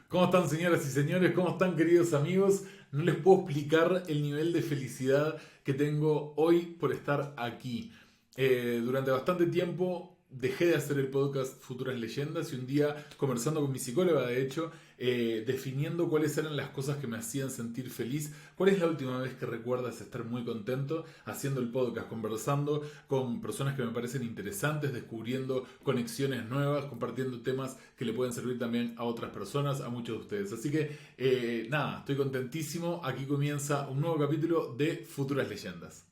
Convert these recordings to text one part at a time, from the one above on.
¿Cómo están, señoras y señores? ¿Cómo están, queridos amigos? No les puedo explicar el nivel de felicidad que tengo hoy por estar aquí. Durante bastante tiempo dejé de hacer el podcast Futuras Leyendas y un día, conversando con mi psicóloga, de hecho, definiendo cuáles eran las cosas que me hacían sentir feliz. ¿Cuál es la última vez que recuerdas estar muy contento haciendo el podcast, conversando con personas que me parecen interesantes, descubriendo conexiones nuevas, compartiendo temas que le pueden servir también a otras personas, a muchos de ustedes? Así que nada, estoy contentísimo. Aquí comienza un nuevo capítulo de Futuras Leyendas.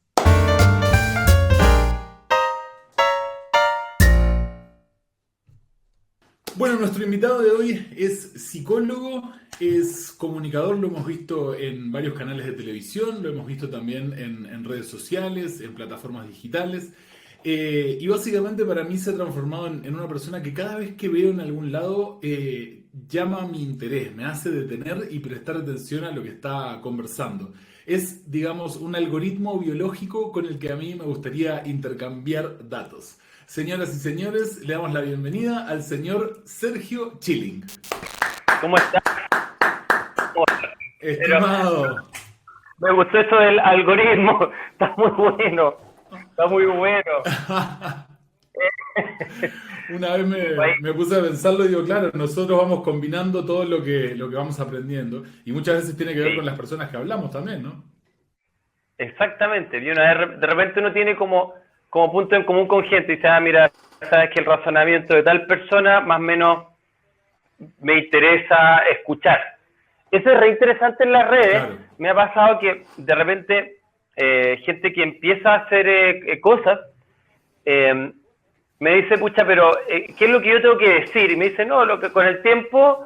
Bueno, nuestro invitado de hoy es psicólogo, es comunicador, lo hemos visto en varios canales de televisión, lo hemos visto también en redes sociales, en plataformas digitales, y básicamente para mí se ha transformado en una persona que cada vez que veo en algún lado llama mi interés, me hace detener y prestar atención a lo que está conversando. Es, digamos, un algoritmo biológico con el que a mí me gustaría intercambiar datos. Señoras y señores, le damos la bienvenida al señor Sergio Chilling. ¿Cómo estás? Pero Estimado. me gustó eso del algoritmo. Está muy bueno. Está muy bueno. Una vez me puse a pensarlo y digo, claro, nosotros vamos combinando todo lo que vamos aprendiendo y muchas veces tiene que ver con Sí, las personas que hablamos también, ¿no? exactamente. Y una vez, de repente uno tiene como punto en común con gente y dice, mira, sabes que el razonamiento de tal persona más o menos me interesa escuchar. Eso es re interesante en las redes. Claro, Me ha pasado que de repente gente que empieza a hacer cosas eh, me dice, pucha, pero ¿qué es lo que yo tengo que decir? Y me dice, no, lo que con el tiempo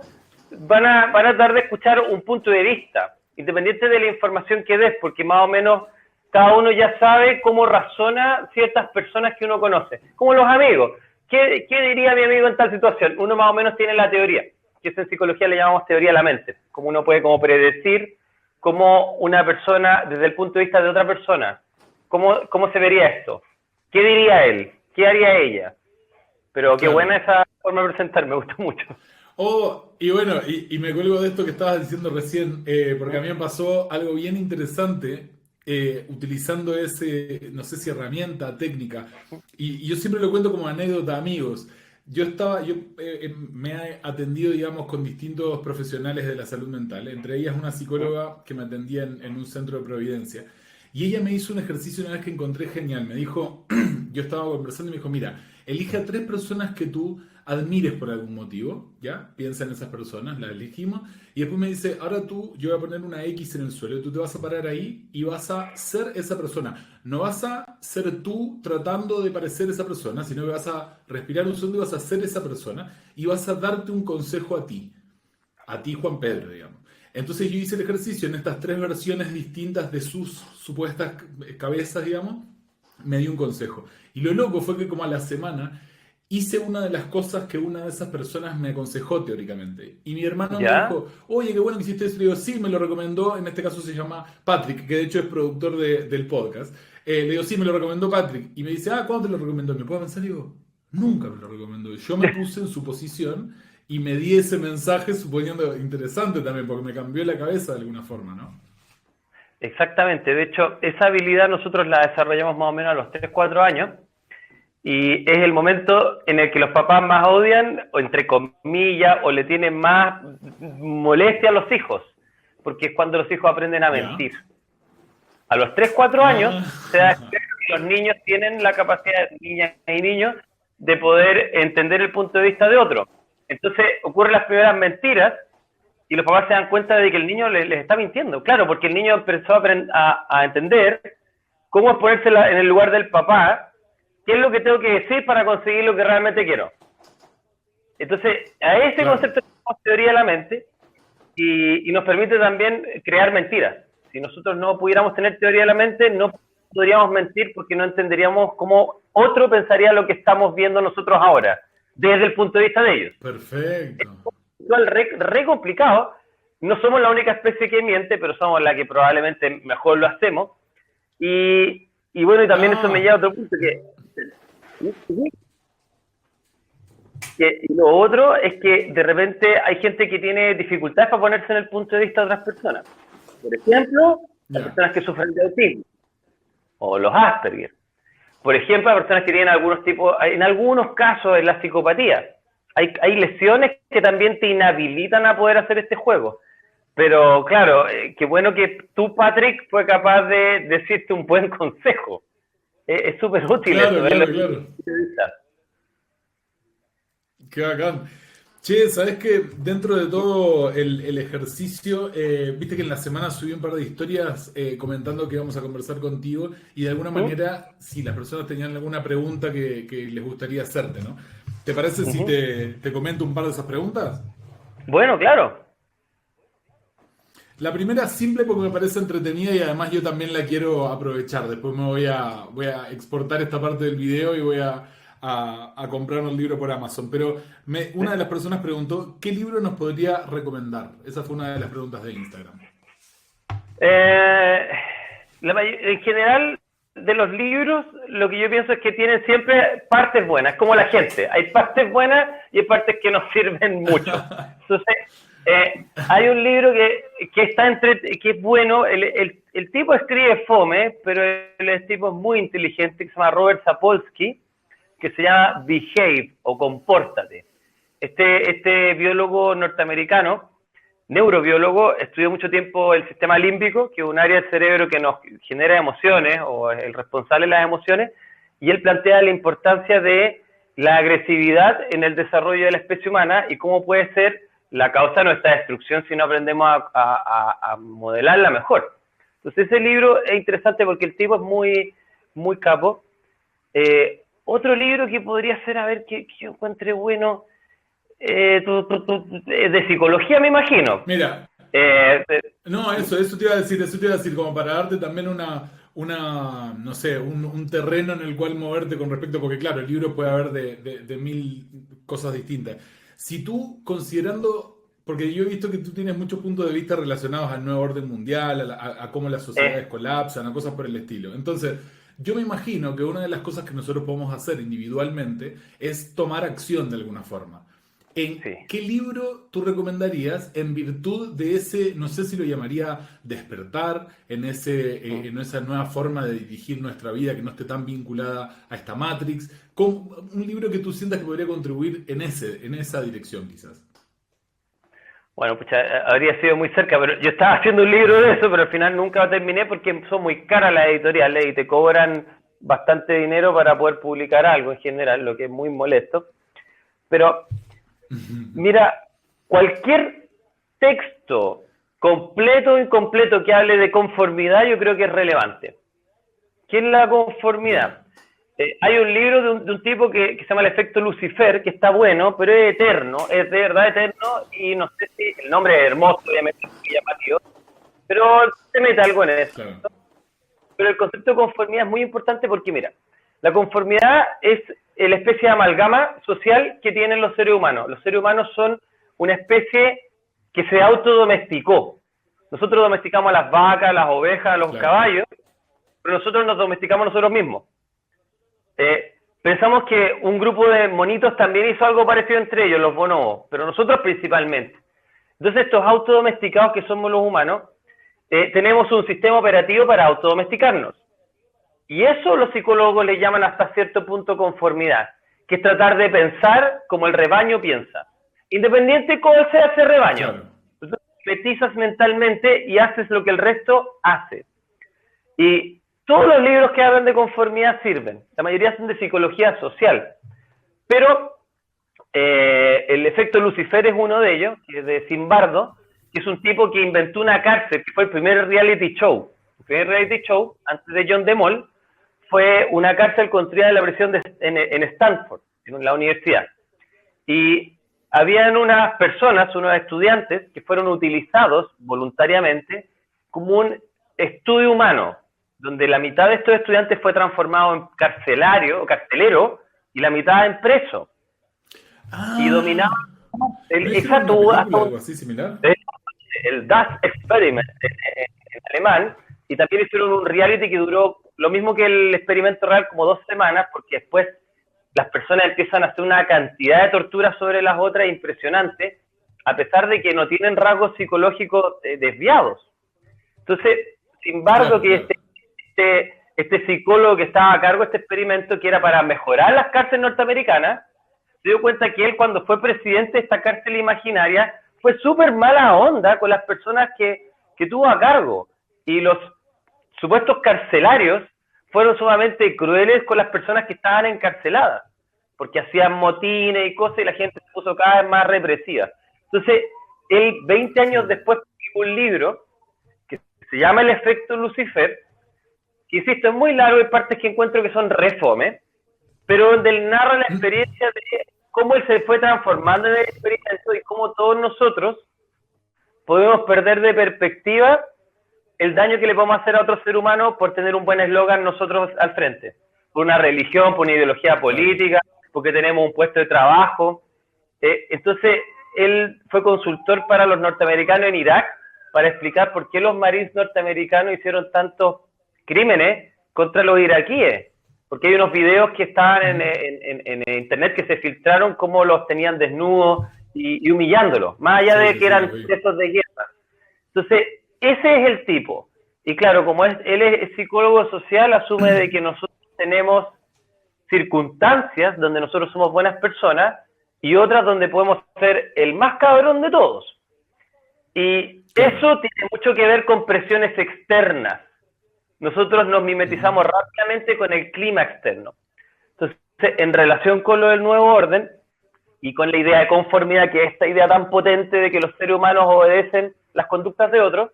van a dar de escuchar un punto de vista, independiente de la información que des, porque más o menos cada uno ya sabe cómo razona ciertas personas que uno conoce, como los amigos. ¿Qué diría mi amigo en tal situación? Uno más o menos tiene la teoría, que eso en psicología le llamamos teoría de la mente, como uno puede como predecir cómo una persona, desde el punto de vista de otra persona, cómo se vería esto, qué diría él, qué haría ella. Pero qué claro. buena esa forma de presentar, me gustó mucho. Oh, y bueno, y me cuelgo de esto que estabas diciendo recién, porque a mí me pasó algo bien interesante utilizando ese, no sé si herramienta, técnica, y yo siempre lo cuento como anécdota a amigos. Yo me he atendido, digamos, con distintos profesionales de la salud mental, entre ellas una psicóloga que me atendía en un centro de Providencia, y ella me hizo un ejercicio una vez que encontré genial. Me dijo, yo estaba conversando y me dijo, mira, elige a tres personas que tú admires por algún motivo, ¿ya? Piensa en esas personas, las elegimos, y después me dice, ahora tú, yo voy a poner una X en el suelo, y tú te vas a parar ahí y vas a ser esa persona. No vas a ser tú tratando de parecer esa persona, sino que vas a respirar un segundo y vas a ser esa persona, y vas a darte un consejo a ti Juan Pedro, digamos. Entonces yo hice el ejercicio en estas tres versiones distintas de sus supuestas cabezas, digamos, me dio un consejo. Y lo loco fue que como a la semana hice una de las cosas que una de esas personas me aconsejó teóricamente. Y mi hermano me ¿Ya? dijo, oye, qué bueno que hiciste eso. Le digo, sí, me lo recomendó. En este caso se llama Patrick, que de hecho es productor del podcast. Le digo, sí, me lo recomendó Patrick. Y me dice, ¿cuándo te lo recomendó? ¿Me puedo pensar? Y digo, nunca me lo recomendó. Yo me puse en su posición y me di ese mensaje suponiendo interesante también, porque me cambió la cabeza de alguna forma, ¿no? Exactamente. De hecho, esa habilidad nosotros la desarrollamos más o menos a los 3 4 años y es el momento en el que los papás más odian, o entre comillas, o le tienen más molestia a los hijos, porque es cuando los hijos aprenden a ¿Ya? mentir. A los 3 4 años se da Ah, que los niños tienen la capacidad, niñas y niños, de poder entender el punto de vista de otro. Entonces ocurren las primeras mentiras y los papás se dan cuenta de que el niño les está mintiendo. Claro, porque el niño empezó a entender cómo es ponerse en el lugar del papá, qué es lo que tengo que decir para conseguir lo que realmente quiero. Entonces, a ese claro. concepto llamamos teoría de la mente y nos permite también crear mentiras. Si nosotros no pudiéramos tener teoría de la mente, no podríamos mentir porque no entenderíamos cómo otro pensaría lo que estamos viendo nosotros ahora, desde el punto de vista de ellos. Perfecto. Re complicado. No somos la única especie que miente, pero somos la que probablemente mejor lo hacemos. Y bueno, y también eso me lleva a Ah, otro punto que Y lo otro es que de repente hay gente que tiene dificultades para ponerse en el punto de vista de otras personas. Por ejemplo, las Ya. personas que sufren de autismo o los Asperger. Por ejemplo, las personas que tienen algunos tipos, en algunos casos en la psicopatía. Hay lesiones que también te inhabilitan a poder hacer este juego. Pero claro, qué bueno que tú, Patrick, fue capaz de decirte un buen consejo. Es súper útil Claro, eso, verlo claro, desde el claro. punto de vista. Qué bacán. Che, ¿sabés que dentro de todo el ejercicio, viste que en la semana subí un par de historias comentando que íbamos a conversar contigo y de alguna ¿Mm? manera, si las personas tenían alguna pregunta que les gustaría hacerte, ¿no? ¿Te parece si Ujú. te comento un par de esas preguntas? Bueno, claro. La primera simple porque me parece entretenida y además yo también la quiero aprovechar. Después voy a exportar esta parte del video y voy a comprar un libro por Amazon. Pero una de las personas preguntó, ¿qué libro nos podría recomendar? Esa fue una de las preguntas de Instagram. Eh, en general, de los libros, lo que yo pienso es que tienen siempre partes buenas, como la gente. Hay partes buenas y hay partes que nos sirven mucho. Entonces, hay un libro que es bueno. El tipo escribe fome, pero el tipo es muy inteligente, que se llama Robert Sapolsky, que se llama Behave o Compórtate. Este biólogo norteamericano, neurobiólogo, estudió mucho tiempo el sistema límbico, que es un área del cerebro que nos genera emociones o es el responsable de las emociones, y él plantea la importancia de la agresividad en el desarrollo de la especie humana y cómo puede ser la causa de nuestra destrucción si no aprendemos a modelarla mejor. Entonces ese libro es interesante porque el tipo es muy capo. Otro libro que podría ser, a ver, que yo encuentre bueno, de psicología, me imagino. Mira, Eh, no, eso te iba a decir, como para darte también no sé, un terreno en el cual moverte con respecto, porque claro, el libro puede haber de mil cosas distintas. Si tú, considerando, porque yo he visto que tú tienes muchos puntos de vista relacionados al nuevo orden mundial, a cómo las sociedades eh, colapsan, a cosas por el estilo. Entonces, yo me imagino que una de las cosas que nosotros podemos hacer individualmente es tomar acción de alguna forma. ¿En sí. qué libro tú recomendarías en virtud de ese, no sé si lo llamaría despertar, en esa nueva forma de dirigir nuestra vida que no esté tan vinculada a esta Matrix? Un libro que tú sientas que podría contribuir en esa dirección, quizás. Bueno, pues habría sido muy cerca, pero yo estaba haciendo un libro de eso, pero al final nunca lo terminé porque son muy caras las editoriales y te cobran bastante dinero para poder publicar algo en general, lo que es muy molesto. Pero mira, cualquier texto completo o incompleto que hable de conformidad yo creo que es relevante. ¿Qué es la conformidad? Ya, Hay un libro de un tipo que se llama El efecto Lucifer, que está bueno, pero es eterno, es de verdad eterno, y no sé si el nombre es hermoso, obviamente, es muy llamativo, pero se mete algo en eso. claro. Pero el concepto de conformidad es muy importante porque, mira, la conformidad es la especie de amalgama social que tienen los seres humanos. Los seres humanos son una especie que se autodomesticó. Nosotros domesticamos a las vacas, a las ovejas, a los Claro. caballos, pero nosotros nos domesticamos nosotros mismos. Pensamos que un grupo de monitos también hizo algo parecido entre ellos, los bonobos, pero nosotros principalmente. Entonces estos autodomesticados que somos los humanos, tenemos un sistema operativo para autodomesticarnos. Y eso los psicólogos le llaman hasta cierto punto conformidad, que es tratar de pensar como el rebaño piensa, independiente de cuál sea ese rebaño. Claro. Entonces, metizas mentalmente y haces lo que el resto hace. Y todos los libros que hablan de conformidad sirven. La mayoría son de psicología social. Pero el efecto Lucifer es uno de ellos, que es de Zimbardo, que es un tipo que inventó una cárcel, que fue el primer reality show. El primer reality show, antes de John de Mol, fue una cárcel construida en la prisión en Stanford, en la universidad. Y habían unas personas, unos estudiantes, que fueron utilizados voluntariamente como un estudio humano, donde la mitad de estos estudiantes fue transformado en carcelario o carcelero y la mitad en preso. Y dominaba Ah, ¿no hicieron una exacto película hasta o algo así similar? el Das Experiment en alemán, y también hicieron un reality que duró lo mismo que el experimento real, como 2 semanas, porque después las personas empiezan a hacer una cantidad de torturas sobre las otras impresionante, a pesar de que no tienen rasgos psicológicos desviados. Entonces, sin embargo, que este psicólogo que estaba a cargo de este experimento, que era para mejorar las cárceles norteamericanas, se dio cuenta que él, cuando fue presidente de esta cárcel imaginaria, fue súper mala onda con las personas que tuvo a cargo. Y los supuestos carcelarios fueron sumamente crueles con las personas que estaban encarceladas, porque hacían motines y cosas y la gente se puso cada vez más represiva. Entonces, él 20 años después publicó un libro que se llama El efecto Lucifer, que insisto, es muy largo, hay partes que encuentro que son re fome, pero donde él narra la experiencia de cómo él se fue transformando en el experimento y cómo todos nosotros podemos perder de perspectiva el daño que le podemos hacer a otro ser humano por tener un buen eslogan nosotros al frente, por una religión, por una ideología política, porque tenemos un puesto de trabajo. Entonces, él fue consultor para los norteamericanos en Irak para explicar por qué los marines norteamericanos hicieron tantos crímenes contra los iraquíes, porque hay unos videos que estaban en internet que se filtraron cómo los tenían desnudos y humillándolos, más allá de que eran presos de guerra. Entonces, ese es el tipo. Y claro, como él es psicólogo social, asume de que nosotros tenemos circunstancias donde nosotros somos buenas personas y otras donde podemos ser el más cabrón de todos. Y eso tiene mucho que ver con presiones externas. Nosotros nos mimetizamos rápidamente con el clima externo. Entonces, en relación con lo del nuevo orden y con la idea de conformidad, que es esta idea tan potente de que los seres humanos obedecen las conductas de otros,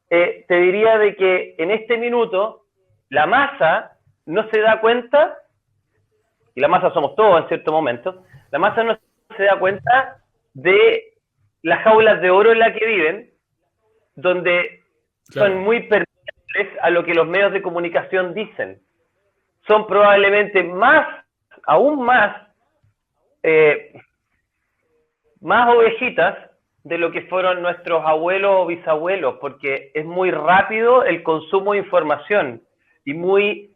te diría de que en este minuto la masa no se da cuenta, y la masa somos todos en cierto momento, la masa no se da cuenta de las jaulas de oro en las que viven, donde son muy permeables a lo que los medios de comunicación dicen. Son probablemente aún más ovejitas de lo que fueron nuestros abuelos o bisabuelos, porque es muy rápido el consumo de información y muy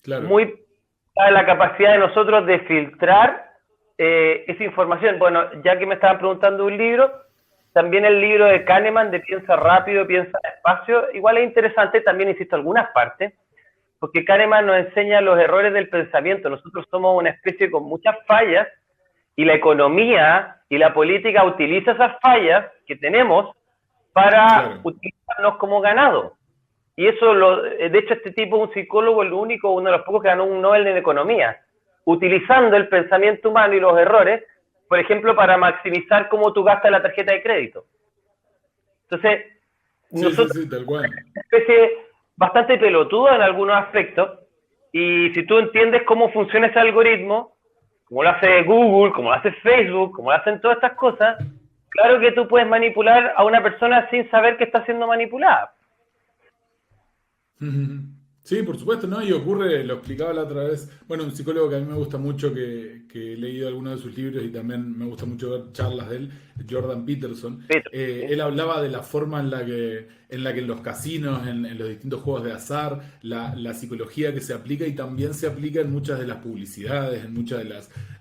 la capacidad de nosotros de filtrar esa información. Bueno, ya que me estaban preguntando un libro, también el libro de Kahneman de Piensa rápido, piensa despacio, igual es interesante, también insisto, algunas partes, porque Kahneman nos enseña los errores del pensamiento. Nosotros somos una especie con muchas fallas, y la economía y la política utiliza esas fallas que tenemos para utilizarnos como ganado. Y eso, de hecho, este tipo, un psicólogo, uno de los pocos que ganó un Nobel en economía, utilizando el pensamiento humano y los errores, por ejemplo, para maximizar cómo tú gastas la tarjeta de crédito. Entonces, nosotros tal cual. somos una especie bastante pelotuda en algunos aspectos, y si tú entiendes cómo funciona ese algoritmo, como lo hace Google, como lo hace Facebook, como lo hacen todas estas cosas, claro que tú puedes manipular a una persona sin saber que está siendo manipulada. Sí, por supuesto, ¿no? Y ocurre, lo explicaba la otra vez, bueno, un psicólogo que a mí me gusta mucho, que he leído algunos de sus libros y también me gusta mucho ver charlas de él, Jordan Peterson. Él hablaba de la forma en la que en los casinos, en los distintos juegos de azar, la psicología que se aplica y también se aplica en muchas de las publicidades, en muchas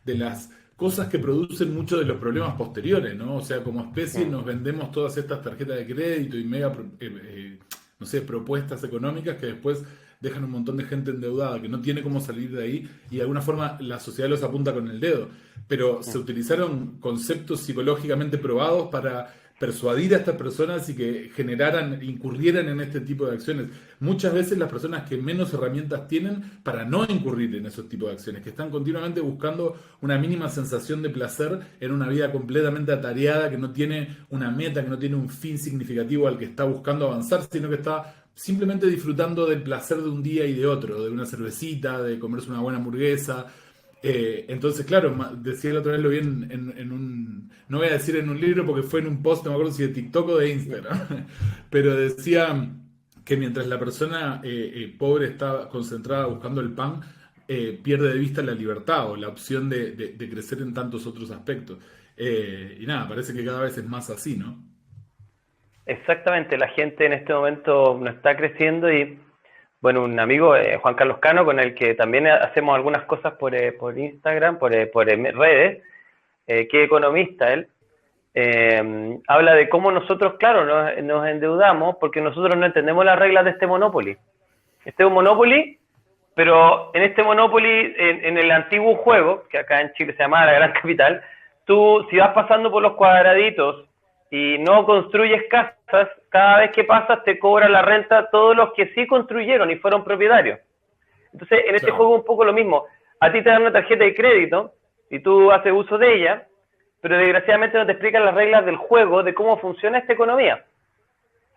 de las cosas que producen muchos de los problemas posteriores, ¿no? O sea, como especie nos vendemos todas estas tarjetas de crédito y no sé, propuestas económicas que después dejan un montón de gente endeudada que no tiene cómo salir de ahí y de alguna forma la sociedad los apunta con el dedo. Pero se utilizaron conceptos psicológicamente probados para persuadir a estas personas y que incurrieran en este tipo de acciones. Muchas veces las personas que menos herramientas tienen para no incurrir en esos tipos de acciones, que están continuamente buscando una mínima sensación de placer en una vida completamente atareada, que no tiene una meta, que no tiene un fin significativo al que está buscando avanzar, sino que está simplemente disfrutando del placer de un día y de otro, de una cervecita, de comerse una buena hamburguesa. Entonces, claro, decía la otra vez, lo vi en un, no voy a decir en un libro porque fue en un post, no me acuerdo si de TikTok o de Instagram, pero decía que mientras la persona pobre está concentrada buscando el pan, pierde de vista la libertad o la opción de crecer en tantos otros aspectos. Y nada, parece que cada vez es más así, ¿no? Exactamente, la gente en este momento no está creciendo y bueno, un amigo, Juan Carlos Cano, con el que también hacemos algunas cosas por Instagram, por redes, que es economista él, habla de cómo nosotros, claro, nos endeudamos porque nosotros no entendemos las reglas de este Monopoly. Este es un Monopoly, pero en este Monopoly, en el antiguo juego, que acá en Chile se llamaba La Gran Capital, tú, si vas pasando por los cuadraditos y no construyes casas, cada vez que pasas te cobran la renta todos los que sí construyeron y fueron propietarios. Entonces, en este juego es un poco lo mismo. A ti te dan una tarjeta de crédito y tú haces uso de ella, pero desgraciadamente no te explican las reglas del juego, de cómo funciona esta economía.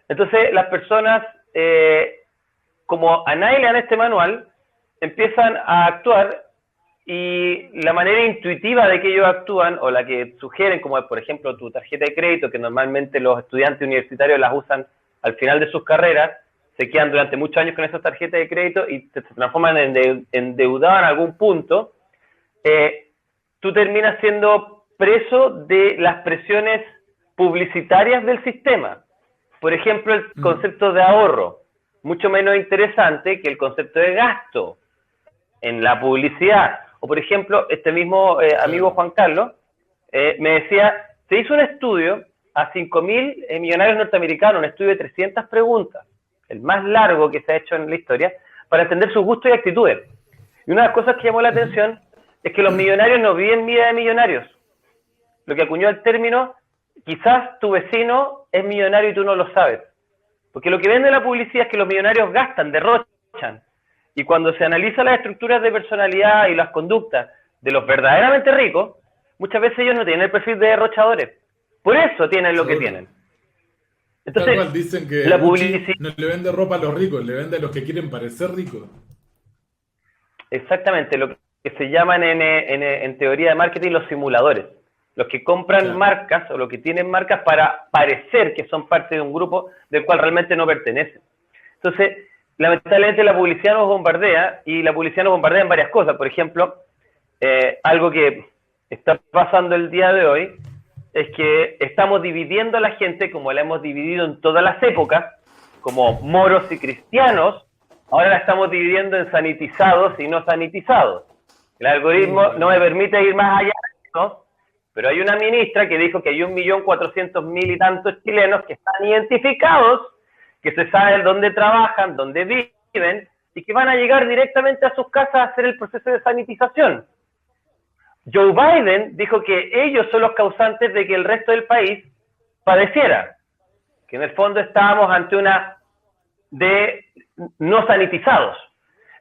Entonces, las personas, como a nadie le dan este manual, empiezan a actuar y la manera intuitiva de que ellos actúan, o la que sugieren, como por ejemplo tu tarjeta de crédito, que normalmente los estudiantes universitarios las usan al final de sus carreras, se quedan durante muchos años con esas tarjetas de crédito y se transforman en endeudados en algún punto, tú terminas siendo preso de las presiones publicitarias del sistema. Por ejemplo, el concepto de ahorro, mucho menos interesante que el concepto de gasto en la publicidad. O por ejemplo, este mismo amigo Juan Carlos me decía, se hizo un estudio a 5.000 millonarios norteamericanos, un estudio de 300 preguntas, el más largo que se ha hecho en la historia, para entender sus gustos y actitudes. Y una de las cosas que llamó la atención es que los millonarios no viven vida de millonarios. Lo que acuñó el término, quizás tu vecino es millonario y tú no lo sabes. Porque lo que vende la publicidad es que los millonarios gastan, derrochan. Y cuando se analizan las estructuras de personalidad y las conductas de los verdaderamente ricos, muchas veces ellos no tienen el perfil de derrochadores. Por eso tienen lo que tienen. Entonces, tal cual, dicen que la Gucci publicidad... no le vende ropa a los ricos, le vende a los que quieren parecer ricos. Exactamente, lo que se llaman en teoría de marketing los simuladores. Los que compran marcas o los que tienen marcas para parecer que son parte de un grupo del cual realmente no pertenecen. Entonces, lamentablemente la publicidad nos bombardea, y la publicidad nos bombardea en varias cosas. Por ejemplo, algo que está pasando el día de hoy es que estamos dividiendo a la gente como la hemos dividido en todas las épocas, como moros y cristianos. Ahora la estamos dividiendo en sanitizados y no sanitizados. El algoritmo no me permite ir más allá de eso, pero hay una ministra que dijo que hay 1.400.000 y tantos chilenos que están identificados, que se sabe dónde trabajan, dónde viven, y que van a llegar directamente a sus casas a hacer el proceso de sanitización. Joe Biden dijo que ellos son los causantes de que el resto del país padeciera, que en el fondo estábamos ante una de no sanitizados.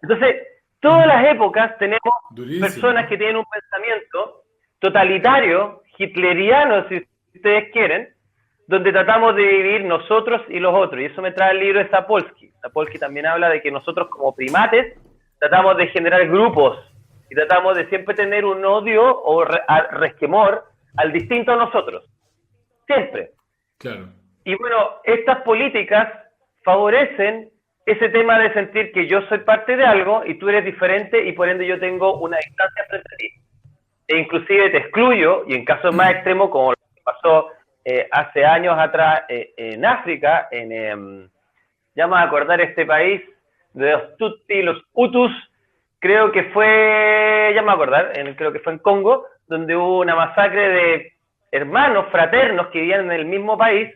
Entonces, todas las épocas tenemos personas que tienen un pensamiento totalitario, hitleriano, si ustedes quieren, donde tratamos de vivir nosotros y los otros. Y eso me trae el libro de Sapolsky. Sapolsky también habla de que nosotros como primates tratamos de generar grupos y tratamos de siempre tener un odio o resquemor al distinto a nosotros. Siempre. Claro. Y bueno, estas políticas favorecen ese tema de sentir que yo soy parte de algo y tú eres diferente y por ende yo tengo una distancia frente a ti. E inclusive te excluyo, y en casos más extremos, como lo que pasó hace años atrás en África, ya me voy a acordar este país de los Tutsi, los Hutus, creo que fue, ya me voy a acordar, creo que fue en Congo, donde hubo una masacre de hermanos fraternos que vivían en el mismo país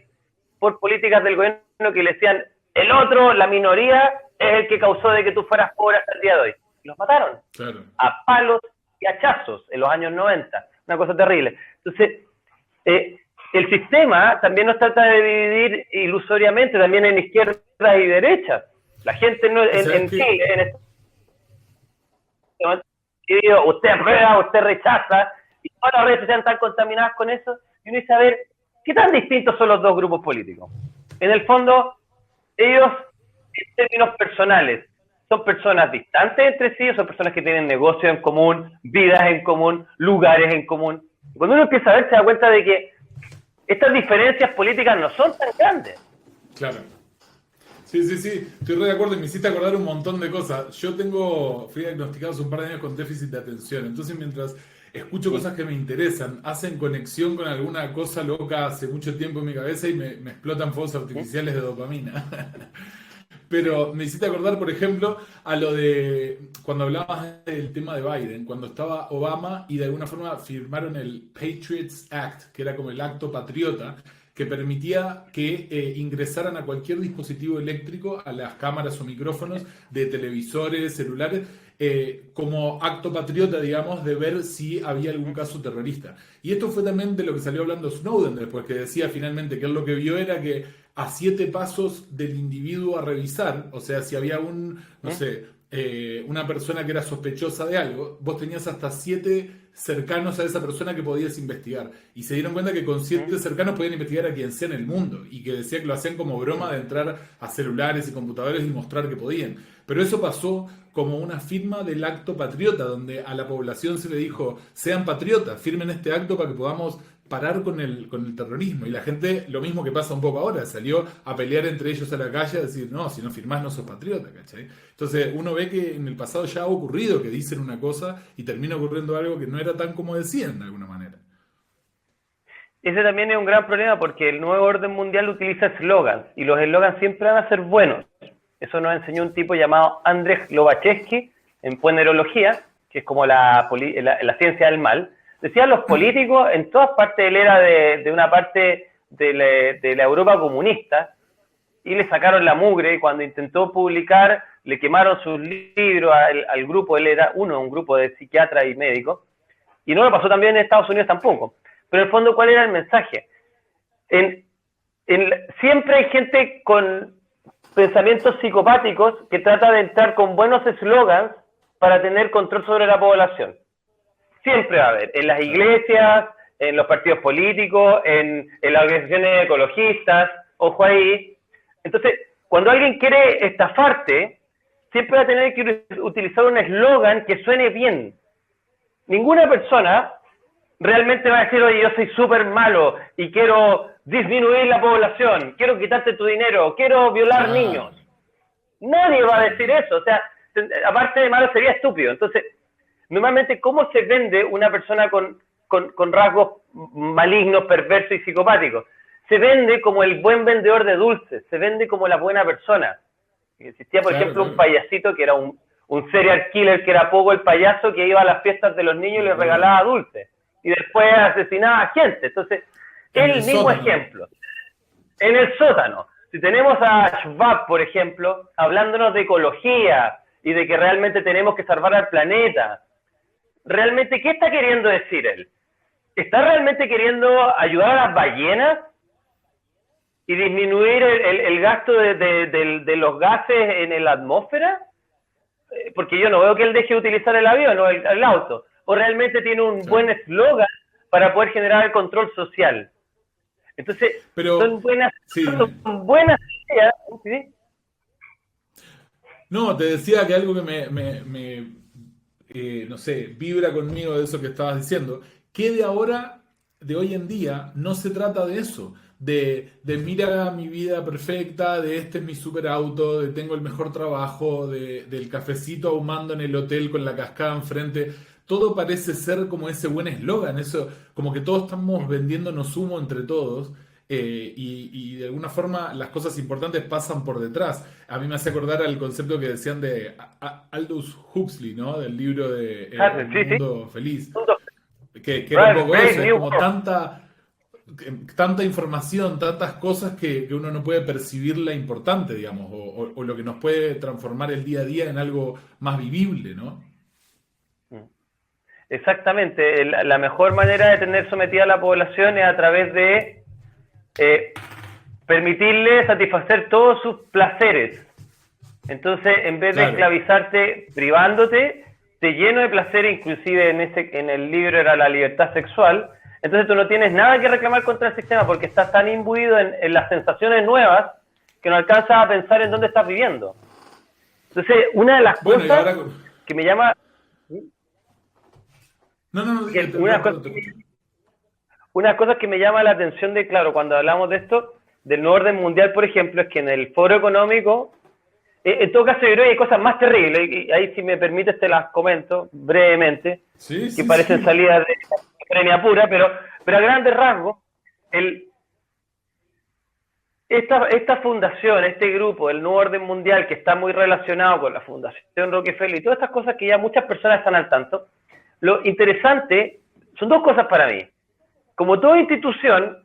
por políticas del gobierno que le decían, el otro, la minoría, es el que causó de que tú fueras pobre hasta el día de hoy. Y los mataron. Claro. A palos y hachazos en los años 90. Una cosa terrible. Entonces, el sistema también nos trata de dividir ilusoriamente también en izquierdas y derechas. La gente no, en Chile, usted aprueba, usted rechaza, y todas las redes sociales están contaminadas con eso, y uno dice, a ver, ¿qué tan distintos son los dos grupos políticos? En el fondo, ellos, en términos personales, son personas distantes entre sí, son personas que tienen negocios en común, vidas en común, lugares en común. Cuando uno empieza a ver, se da cuenta de que estas diferencias políticas no son tan grandes. Claro. Sí, estoy re de acuerdo y me hiciste acordar un montón de cosas. Yo fui diagnosticado hace un par de años con déficit de atención, entonces mientras escucho cosas que me interesan, hacen conexión con alguna cosa loca hace mucho tiempo en mi cabeza y me explotan fuegos artificiales de dopamina. Pero me hiciste acordar, por ejemplo, a lo de cuando hablabas del tema de Biden, cuando estaba Obama y de alguna forma firmaron el Patriots Act, que era como el acto patriota, que permitía que ingresaran a cualquier dispositivo eléctrico, a las cámaras o micrófonos de televisores, celulares, como acto patriota, digamos, de ver si había algún caso terrorista. Y esto fue también de lo que salió hablando Snowden después, que decía finalmente que él lo que vio era que a 7 pasos del individuo a revisar, o sea, si había no sé, una persona que era sospechosa de algo, vos tenías hasta 7 cercanos a esa persona que podías investigar. Y se dieron cuenta que con 7 cercanos podían investigar a quien sea en el mundo. Y que decía que lo hacían como broma de entrar a celulares y computadores y mostrar que podían. Pero eso pasó como una firma del acto patriota, donde a la población se le dijo, sean patriotas, firmen este acto para que podamos parar con el terrorismo. Y la gente, lo mismo que pasa un poco ahora, salió a pelear entre ellos a la calle a decir, no, si no firmás no sos patriota, ¿cachai? Entonces uno ve que en el pasado ya ha ocurrido que dicen una cosa y termina ocurriendo algo que no era tan como decían de alguna manera. Ese también es un gran problema porque el nuevo orden mundial utiliza eslogans y los eslogans siempre van a ser buenos. Eso nos enseñó un tipo llamado Andrzej Lobachevsky en Ponerología, que es como la ciencia del mal. Decía, los políticos en todas partes, él era de una parte de la Europa comunista y le sacaron la mugre y cuando intentó publicar le quemaron sus libros al grupo, él era un grupo de psiquiatras y médicos, y no lo pasó también en Estados Unidos tampoco. Pero en el fondo, ¿cuál era el mensaje? Siempre hay gente con pensamientos psicopáticos que trata de entrar con buenos eslogans para tener control sobre la población. Siempre va a haber, en las iglesias, en los partidos políticos, en las organizaciones ecologistas, ojo ahí. Entonces, cuando alguien quiere estafarte, siempre va a tener que utilizar un eslogan que suene bien. Ninguna persona realmente va a decir, oye, yo soy súper malo y quiero disminuir la población, quiero quitarte tu dinero, quiero violar niños. Nadie va a decir eso, o sea, aparte de malo sería estúpido. Entonces, normalmente, ¿cómo se vende una persona con rasgos malignos, perversos y psicopáticos? Se vende como el buen vendedor de dulces, se vende como la buena persona. Existía, por ejemplo, un payasito que era un serial killer, que era Pogo el payaso, que iba a las fiestas de los niños y les regalaba dulces. Y después asesinaba a gente. Entonces, el mismo ejemplo. En el sótano. Si tenemos a Schwab, por ejemplo, hablándonos de ecología y de que realmente tenemos que salvar al planeta, ¿realmente qué está queriendo decir él? ¿Está realmente queriendo ayudar a las ballenas y disminuir el gasto de los gases en la atmósfera? Porque yo no veo que él deje de utilizar el avión o el auto. ¿O realmente tiene un buen eslogan para poder generar el control social? Entonces, son buenas ideas. ¿Sí? No, te decía que algo que no sé, vibra conmigo de eso que estabas diciendo, que de hoy en día, no se trata de eso, de mira mi vida perfecta, de este es mi super auto, de tengo el mejor trabajo, del cafecito ahumando en el hotel con la cascada enfrente. Todo parece ser como ese buen eslogan, eso, como que todos estamos vendiéndonos humo entre todos. Y de alguna forma las cosas importantes pasan por detrás. A mí me hace acordar al concepto que decían de Aldous Huxley, ¿no? Del libro de Un Mundo Feliz. Que era un poco eso, es como tanta información, tantas cosas que uno no puede percibir la importante, digamos, o lo que nos puede transformar el día a día en algo más vivible, ¿no? Exactamente. La mejor manera de tener sometida a la población es a través de permitirle satisfacer todos sus placeres. Entonces, en vez de esclavizarte privándote, te lleno de placer, inclusive en el libro era la libertad sexual. Entonces tú no tienes nada que reclamar contra el sistema porque estás tan imbuido en las sensaciones nuevas que no alcanzas a pensar en dónde estás viviendo. Entonces, una de las cosas que me llama... Una cosa que me llama la atención cuando hablamos de esto, del nuevo orden mundial, por ejemplo, es que en el foro económico, en todo caso yo creo que hay cosas más terribles, y ahí si me permites te las comento brevemente, que parecen salidas de premia pura, pero a grandes rasgos, esta fundación, este grupo, el Nuevo Orden Mundial, que está muy relacionado con la Fundación Rockefeller y todas estas cosas que ya muchas personas están al tanto, lo interesante son dos cosas para mí. Como toda institución,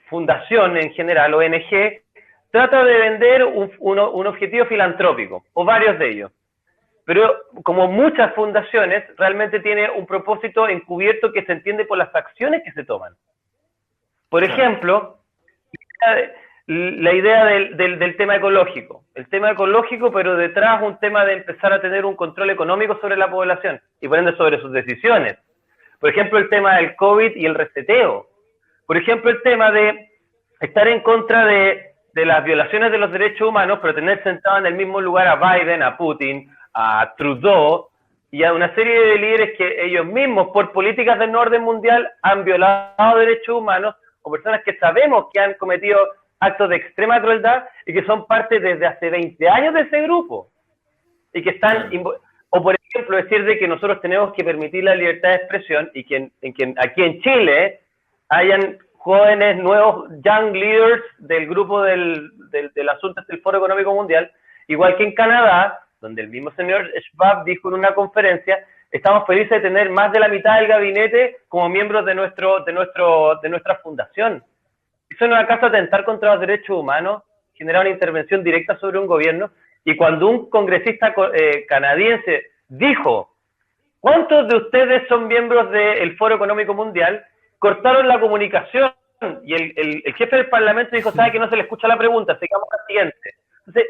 fundación en general, ONG, trata de vender un objetivo filantrópico, o varios de ellos. Pero como muchas fundaciones, realmente tiene un propósito encubierto que se entiende por las acciones que se toman. Por ejemplo, la idea del tema ecológico. El tema ecológico, pero detrás un tema de empezar a tener un control económico sobre la población y por ende sobre sus decisiones. Por ejemplo, el tema del COVID y el reseteo. Por ejemplo, el tema de estar en contra de las violaciones de los derechos humanos, pero tener sentado en el mismo lugar a Biden, a Putin, a Trudeau y a una serie de líderes que ellos mismos, por políticas del orden mundial, han violado derechos humanos, o personas que sabemos que han cometido actos de extrema crueldad y que son parte desde hace 20 años de ese grupo. Y que están, o por ejemplo, decir de que nosotros tenemos que permitir la libertad de expresión y que aquí en Chile hayan jóvenes nuevos, young leaders del grupo del asunto del Foro Económico Mundial, igual que en Canadá, donde el mismo señor Schwab dijo en una conferencia, estamos felices de tener más de la mitad del gabinete como miembros de nuestra fundación. Eso no es acaso atentar contra los derechos humanos, generar una intervención directa sobre un gobierno. Y cuando un congresista canadiense dijo, ¿cuántos de ustedes son miembros del Foro Económico Mundial? Cortaron la comunicación y el jefe del Parlamento dijo, sabe que no se le escucha la pregunta, sigamos al siguiente. Entonces,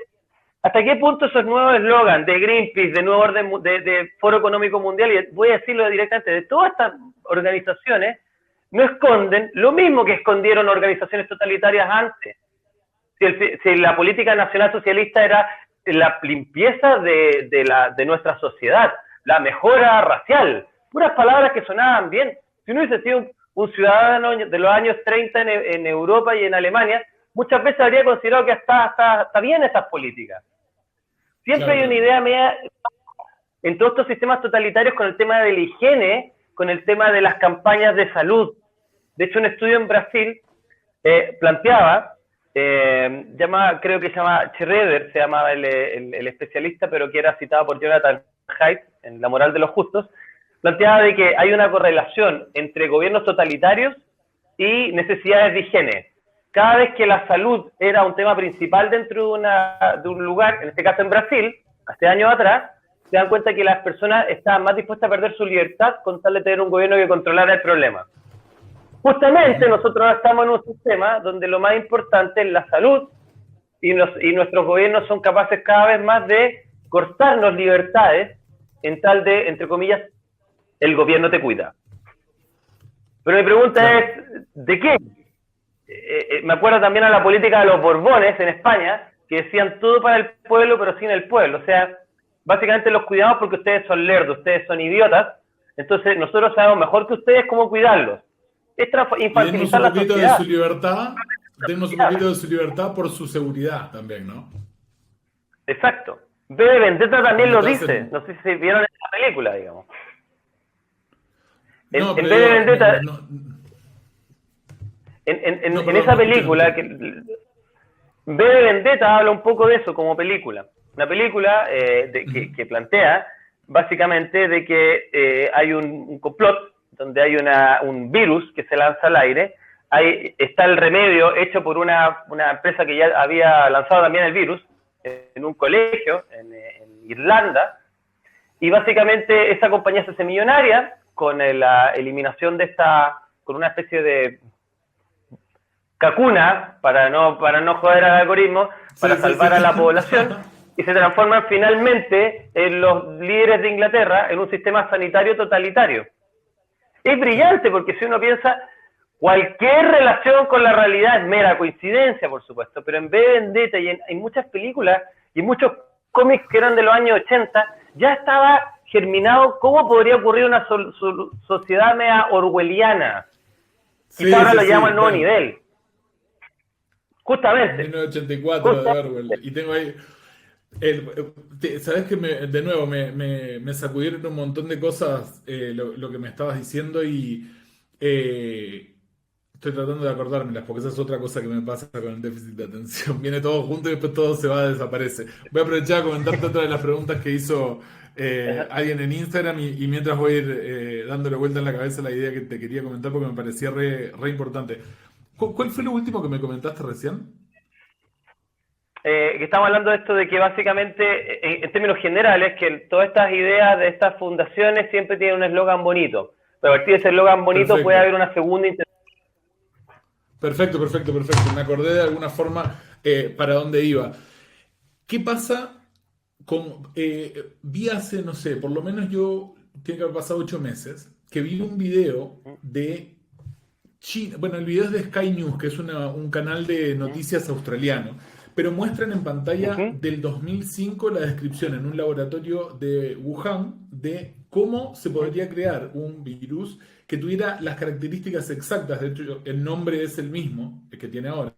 ¿hasta qué punto esos nuevos eslogan de Greenpeace, de Nuevo Orden, de Foro Económico Mundial, y voy a decirlo directamente, de todas estas organizaciones, no esconden lo mismo que escondieron organizaciones totalitarias antes? Si la política nacional socialista era la limpieza de nuestra sociedad, la mejora racial, puras palabras que sonaban bien. Si uno hubiese sido un ciudadano de los años 30 en Europa y en Alemania, muchas veces habría considerado que está bien esas políticas. Siempre hay una idea media en todos estos sistemas totalitarios con el tema de la higiene, con el tema de las campañas de salud. De hecho, un estudio en Brasil planteaba, creo que se llama Schroeder, se llamaba el especialista, pero que era citado por Jonathan Haidt en La moral de los justos, planteaba de que hay una correlación entre gobiernos totalitarios y necesidades de higiene. Cada vez que la salud era un tema principal dentro de un lugar, en este caso en Brasil, hace años atrás, se dan cuenta que las personas estaban más dispuestas a perder su libertad con tal de tener un gobierno que controlara el problema. Justamente nosotros estamos en un sistema donde lo más importante es la salud y nuestros gobiernos son capaces cada vez más de cortarnos libertades en tal de, entre comillas, el gobierno te cuida. Pero mi pregunta es, ¿de qué? Me acuerdo también a la política de los Borbones en España, que decían todo para el pueblo, pero sin el pueblo. O sea, básicamente los cuidamos porque ustedes son lerdos, ustedes son idiotas, entonces nosotros sabemos mejor que ustedes cómo cuidarlos. Es infantilizar la sociedad. Tenemos un poquito de su libertad por su seguridad también, ¿no? Exacto. V de Vendetta también lo dice. No sé si vieron esa película, digamos. En V de Vendetta... En esa película, V de Vendetta habla un poco de eso como película. Una película que plantea básicamente de que hay un complot donde hay un virus que se lanza al aire. Ahí está el remedio hecho por una empresa que ya había lanzado también el virus en un colegio en Irlanda. Y básicamente esa compañía se hace millonaria con la eliminación de con una especie de cacuna, para no joder al algoritmo, para salvar a la población, y se transforman finalmente en los líderes de Inglaterra en un sistema sanitario totalitario. Es brillante porque si uno piensa, cualquier relación con la realidad es mera coincidencia, por supuesto, pero en V de Vendetta y en muchas películas y muchos cómics que eran de los años 80, ya estaba germinado cómo podría ocurrir una sociedad media orwelliana. Quizá ahora lo llamo al nuevo nivel. Justamente. 1984 de Orwell. Y tengo ahí... Sabes que de nuevo me sacudieron un montón de cosas lo que me estabas diciendo y Estoy tratando de acordármelas, porque esa es otra cosa que me pasa con el déficit de atención. Viene todo junto y después todo se va, desaparece. Voy a aprovechar a comentarte otra de las preguntas que hizo alguien en Instagram y mientras voy a ir dándole vuelta en la cabeza la idea que te quería comentar porque me parecía re importante. ¿Cuál fue lo último que me comentaste recién? Que estamos hablando de esto de que básicamente, en términos generales, que todas estas ideas de estas fundaciones siempre tienen un eslogan bonito. Pero a partir de ese eslogan bonito puede Perfecto. haber una segunda intención. Perfecto, perfecto, perfecto. Me acordé de alguna forma para dónde iba. ¿Qué pasa con... vi hace, no sé, por lo menos yo, tiene que haber pasado 8 meses, que vi un video de China. Bueno, el video es de Sky News, que es un canal de noticias australiano, pero muestran en pantalla del 2005 la descripción en un laboratorio de Wuhan de cómo se podría crear un virus que tuviera las características exactas. De hecho, el nombre es el mismo el que tiene ahora,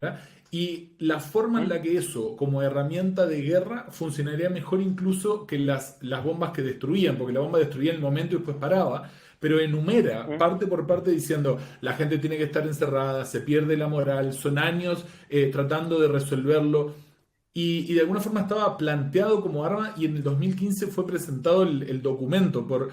y la forma en la que eso, como herramienta de guerra, funcionaría mejor incluso que las bombas que destruían, porque la bomba destruía en el momento y después paraba, pero enumera parte por parte diciendo la gente tiene que estar encerrada, se pierde la moral, son años tratando de resolverlo. Y de alguna forma estaba planteado como arma y en el 2015 fue presentado el documento por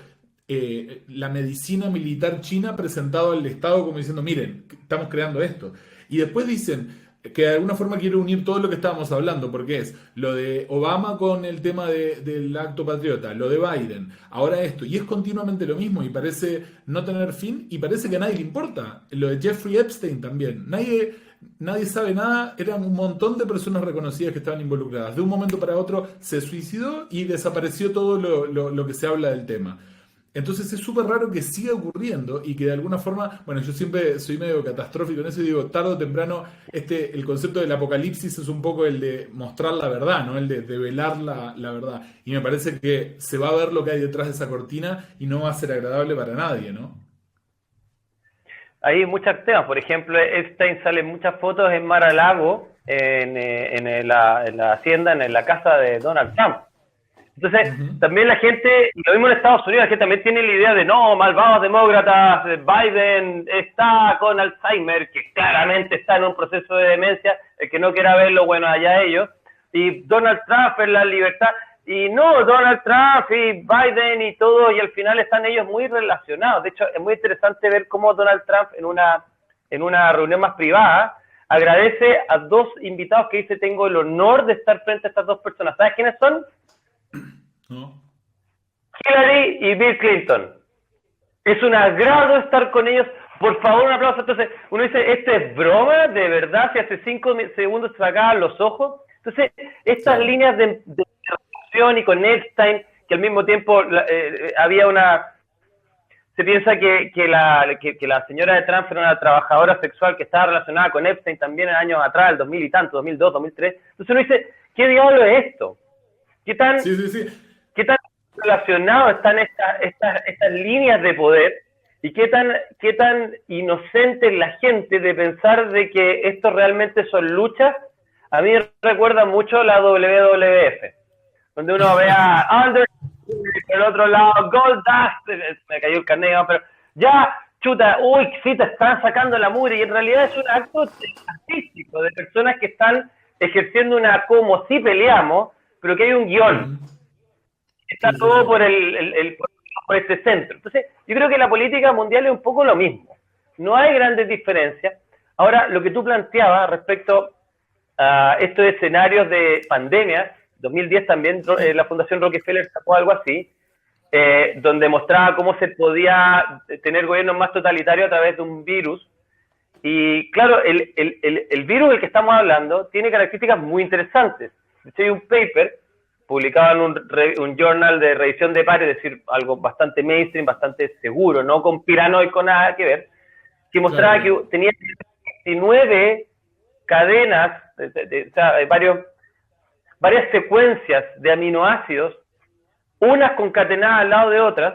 la medicina militar china presentado al Estado como diciendo, miren, estamos creando esto. Y después dicen que de alguna forma quiere unir todo lo que estábamos hablando, porque es lo de Obama con el tema del acto patriota, lo de Biden, ahora esto, y es continuamente lo mismo y parece no tener fin y parece que a nadie le importa. Lo de Jeffrey Epstein también, nadie sabe nada, eran un montón de personas reconocidas que estaban involucradas. De un momento para otro se suicidó y desapareció todo lo que se habla del tema. Entonces es súper raro que siga ocurriendo y que de alguna forma, bueno, yo siempre soy medio catastrófico en eso y digo, tarde o temprano, el concepto del apocalipsis es un poco el de mostrar la verdad, ¿no? El de develar la verdad. Y me parece que se va a ver lo que hay detrás de esa cortina y no va a ser agradable para nadie, ¿no? Hay muchos temas, por ejemplo, Epstein sale en muchas fotos en Mar-a-Lago, en la hacienda, en la casa de Donald Trump. Entonces, Ujú. también la gente, lo mismo en Estados Unidos, la gente también tiene la idea de no, malvados demócratas, Biden está con Alzheimer, que claramente está en un proceso de demencia, el que no quiera verlo, bueno, allá ellos, y Donald Trump es la libertad, y no, Donald Trump y Biden y todo, y al final están ellos muy relacionados. De hecho, es muy interesante ver cómo Donald Trump en una reunión más privada agradece a dos invitados que dice, tengo el honor de estar frente a estas dos personas. ¿Sabes quiénes son? ¿No? Hillary y Bill Clinton. Es un agrado estar con ellos. Por favor, un aplauso. Entonces, uno dice, ¿esto es broma? ¿De verdad? Si hace 5 segundos se sacaban los ojos. Entonces, estas Claro. líneas de relación y con Epstein, que al mismo tiempo había una... Se piensa que la señora de Trump era una trabajadora sexual que estaba relacionada con Epstein también en años atrás, el 2000 y tanto, 2002, 2003. Entonces uno dice, ¿qué diablo es esto? ¿Qué tan Sí, sí, sí. qué tan relacionados están estas líneas de poder y qué tan inocente es la gente de pensar de que esto realmente son luchas. A mí me recuerda mucho la WWF, donde uno ve a Under el otro lado, Goldust, me cayó el carnet, pero ya, chuta, uy, sí te están sacando la mugre, y en realidad es un acto artístico de personas que están ejerciendo una como si peleamos, pero que hay un guión. Ujú. Está Sí, sí, todo sí. por este centro. Entonces, yo creo que la política mundial es un poco lo mismo. No hay grandes diferencias. Ahora, lo que tú planteabas respecto a estos escenarios de pandemia, 2010 también la Fundación Rockefeller sacó algo así, donde mostraba cómo se podía tener gobiernos más totalitarios a través de un virus. Y claro, el virus del que estamos hablando tiene características muy interesantes. De hecho, hay un paper publicado en un journal de revisión de pares, es decir, algo bastante mainstream, bastante seguro, no conspiranoico, nada que ver, que Claro, mostraba que claro. tenía 19 cadenas, o sea, varias secuencias de aminoácidos, unas concatenadas al lado de otras,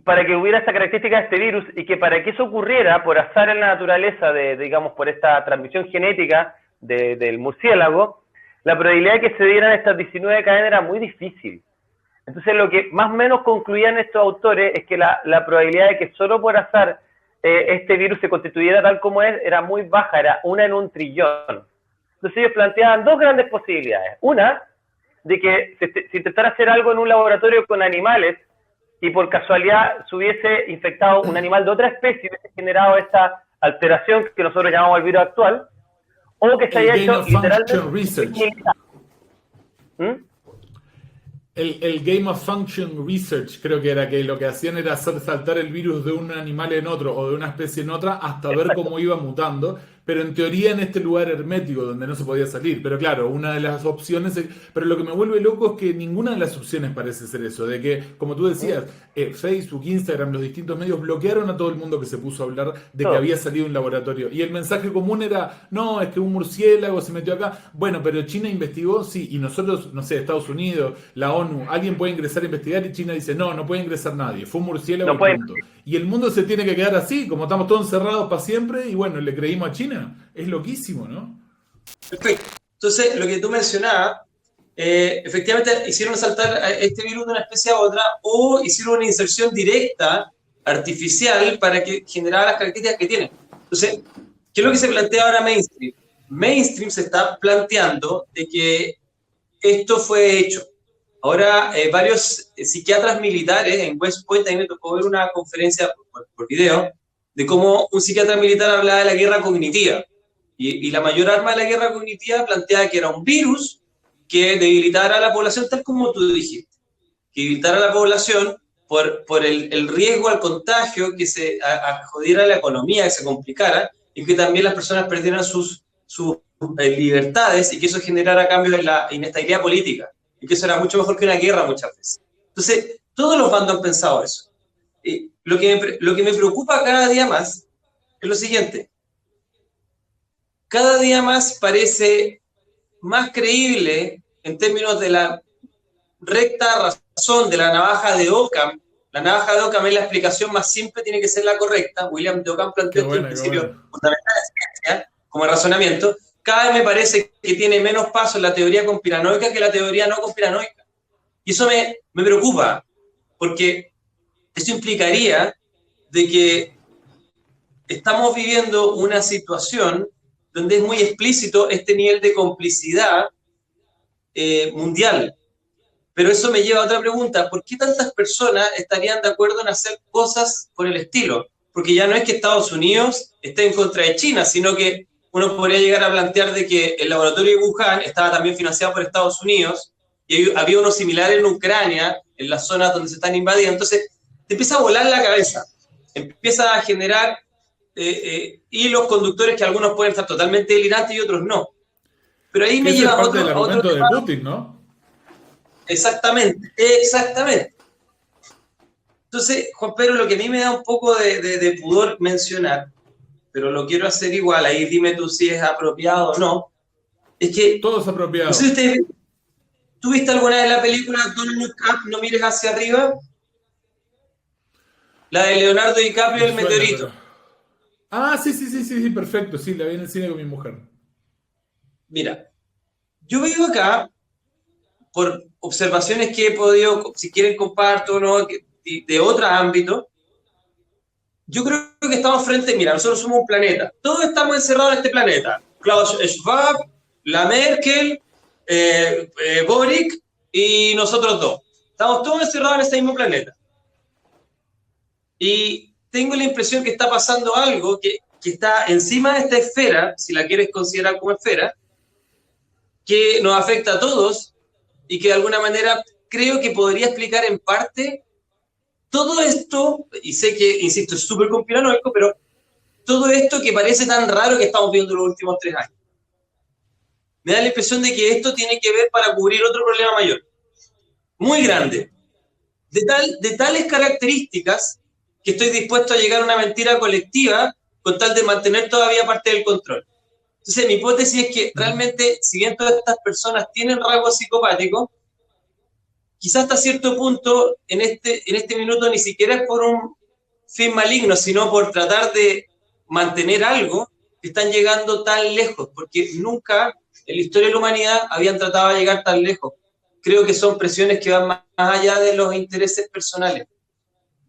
para que hubiera esta característica de este virus y que para que eso ocurriera por azar en la naturaleza, digamos, por esta transmisión genética del murciélago, la probabilidad de que se dieran estas 19 cadenas era muy difícil. Entonces lo que más o menos concluían estos autores es que la probabilidad de que solo por azar este virus se constituyera tal como es, era muy baja, era 1 en 1.000.000.000. Entonces ellos planteaban dos grandes posibilidades. Una, de que se intentara hacer algo en un laboratorio con animales y por casualidad se hubiese infectado un animal de otra especie y hubiese generado esta alteración que nosotros llamamos el virus actual, o que se haya hecho literalmente... ¿Mm? El Game of Function Research, creo que era que lo que hacían era hacer saltar el virus de un animal en otro o de una especie en otra hasta ver cómo iba mutando, pero en teoría en este lugar hermético donde no se podía salir. Pero claro, una de las opciones, pero lo que me vuelve loco es que ninguna de las opciones parece ser eso, de que, como tú decías, Facebook, Instagram, los distintos medios bloquearon a todo el mundo que se puso a hablar de que había salido un laboratorio. Y el mensaje común era, no, es que un murciélago se metió acá. Bueno, pero China investigó, sí, y nosotros, no sé, Estados Unidos, la ONU, alguien puede ingresar a investigar y China dice, no, no puede ingresar nadie, fue un murciélago y punto. Y el mundo se tiene que quedar así, como estamos todos encerrados para siempre, y bueno, le creímos a China. Es loquísimo, ¿no? Perfecto. Entonces, lo que tú mencionabas, efectivamente hicieron saltar este virus de una especie a otra o hicieron una inserción directa, artificial, para que generara las características que tiene. Entonces, ¿qué es lo que se plantea ahora Mainstream? Mainstream se está planteando de que esto fue hecho. Ahora, varios psiquiatras militares en West Point, también me tocó ver una conferencia por video, de cómo un psiquiatra militar hablaba de la guerra cognitiva. Y la mayor arma de la guerra cognitiva planteaba que era un virus que debilitara a la población, tal como tú dijiste. Que debilitara a la población por el riesgo al contagio, que se jodiera la economía, que se complicara, y que también las personas perdieran sus libertades y que eso generara cambios en la inestabilidad política. Y que eso era mucho mejor que una guerra muchas veces. Entonces, todos los bandos han pensado eso. Lo que me preocupa cada día más es lo siguiente. Cada día más parece más creíble en términos de la recta razón de la navaja de Occam. La navaja de Occam es la explicación más simple, tiene que ser la correcta. William de Occam planteó esto en principio fundamental de ciencia como razonamiento. Cada vez me parece que tiene menos paso la teoría conspiranoica que la teoría no conspiranoica. Y eso me preocupa, porque eso implicaría de que estamos viviendo una situación donde es muy explícito este nivel de complicidad mundial. Pero eso me lleva a otra pregunta. ¿Por qué tantas personas estarían de acuerdo en hacer cosas por el estilo? Porque ya no es que Estados Unidos esté en contra de China, sino que uno podría llegar a plantear de que el laboratorio de Wuhan estaba también financiado por Estados Unidos y había uno similar en Ucrania, en las zonas donde se están invadiendo. Entonces, te empieza a volar la cabeza, empieza a generar hilos conductores que algunos pueden estar totalmente delirantes y otros no. Pero ahí me lleva a otro argumento tema. de Putin, ¿no? Exactamente, exactamente. Entonces, Juan Pedro, lo que a mí me da un poco de pudor mencionar, pero lo quiero hacer igual, ahí dime tú si es apropiado o no, es que... Todo es apropiado. No sé si ¿tú viste alguna vez la película Don't Look Up, no mires hacia arriba? La de Leonardo DiCaprio, El meteorito. Pero... Ah, sí, perfecto. Sí, la vi en el cine con mi mujer. Mira, yo veo acá, por observaciones que he podido, si quieren comparto o no, de otros ámbitos, yo creo que estamos frente, mira, nosotros somos un planeta, todos estamos encerrados en este planeta. Klaus Schwab, la Merkel, Boric y nosotros dos. Estamos todos encerrados en este mismo planeta. Y tengo la impresión que está pasando algo que está encima de esta esfera, si la quieres considerar como esfera, que nos afecta a todos y que de alguna manera creo que podría explicar en parte todo esto, y sé que, insisto, es súper conspiranoico, pero todo esto que parece tan raro que estamos viendo en los últimos 3 años. Me da la impresión de que esto tiene que ver para cubrir otro problema mayor, muy grande, de tales características que estoy dispuesto a llegar a una mentira colectiva con tal de mantener todavía parte del control. Entonces, mi hipótesis es que realmente, si bien todas estas personas tienen rasgos psicopáticos, quizás hasta cierto punto, en este minuto, ni siquiera es por un fin maligno, sino por tratar de mantener algo, que están llegando tan lejos, porque nunca en la historia de la humanidad habían tratado de llegar tan lejos. Creo que son presiones que van más allá de los intereses personales.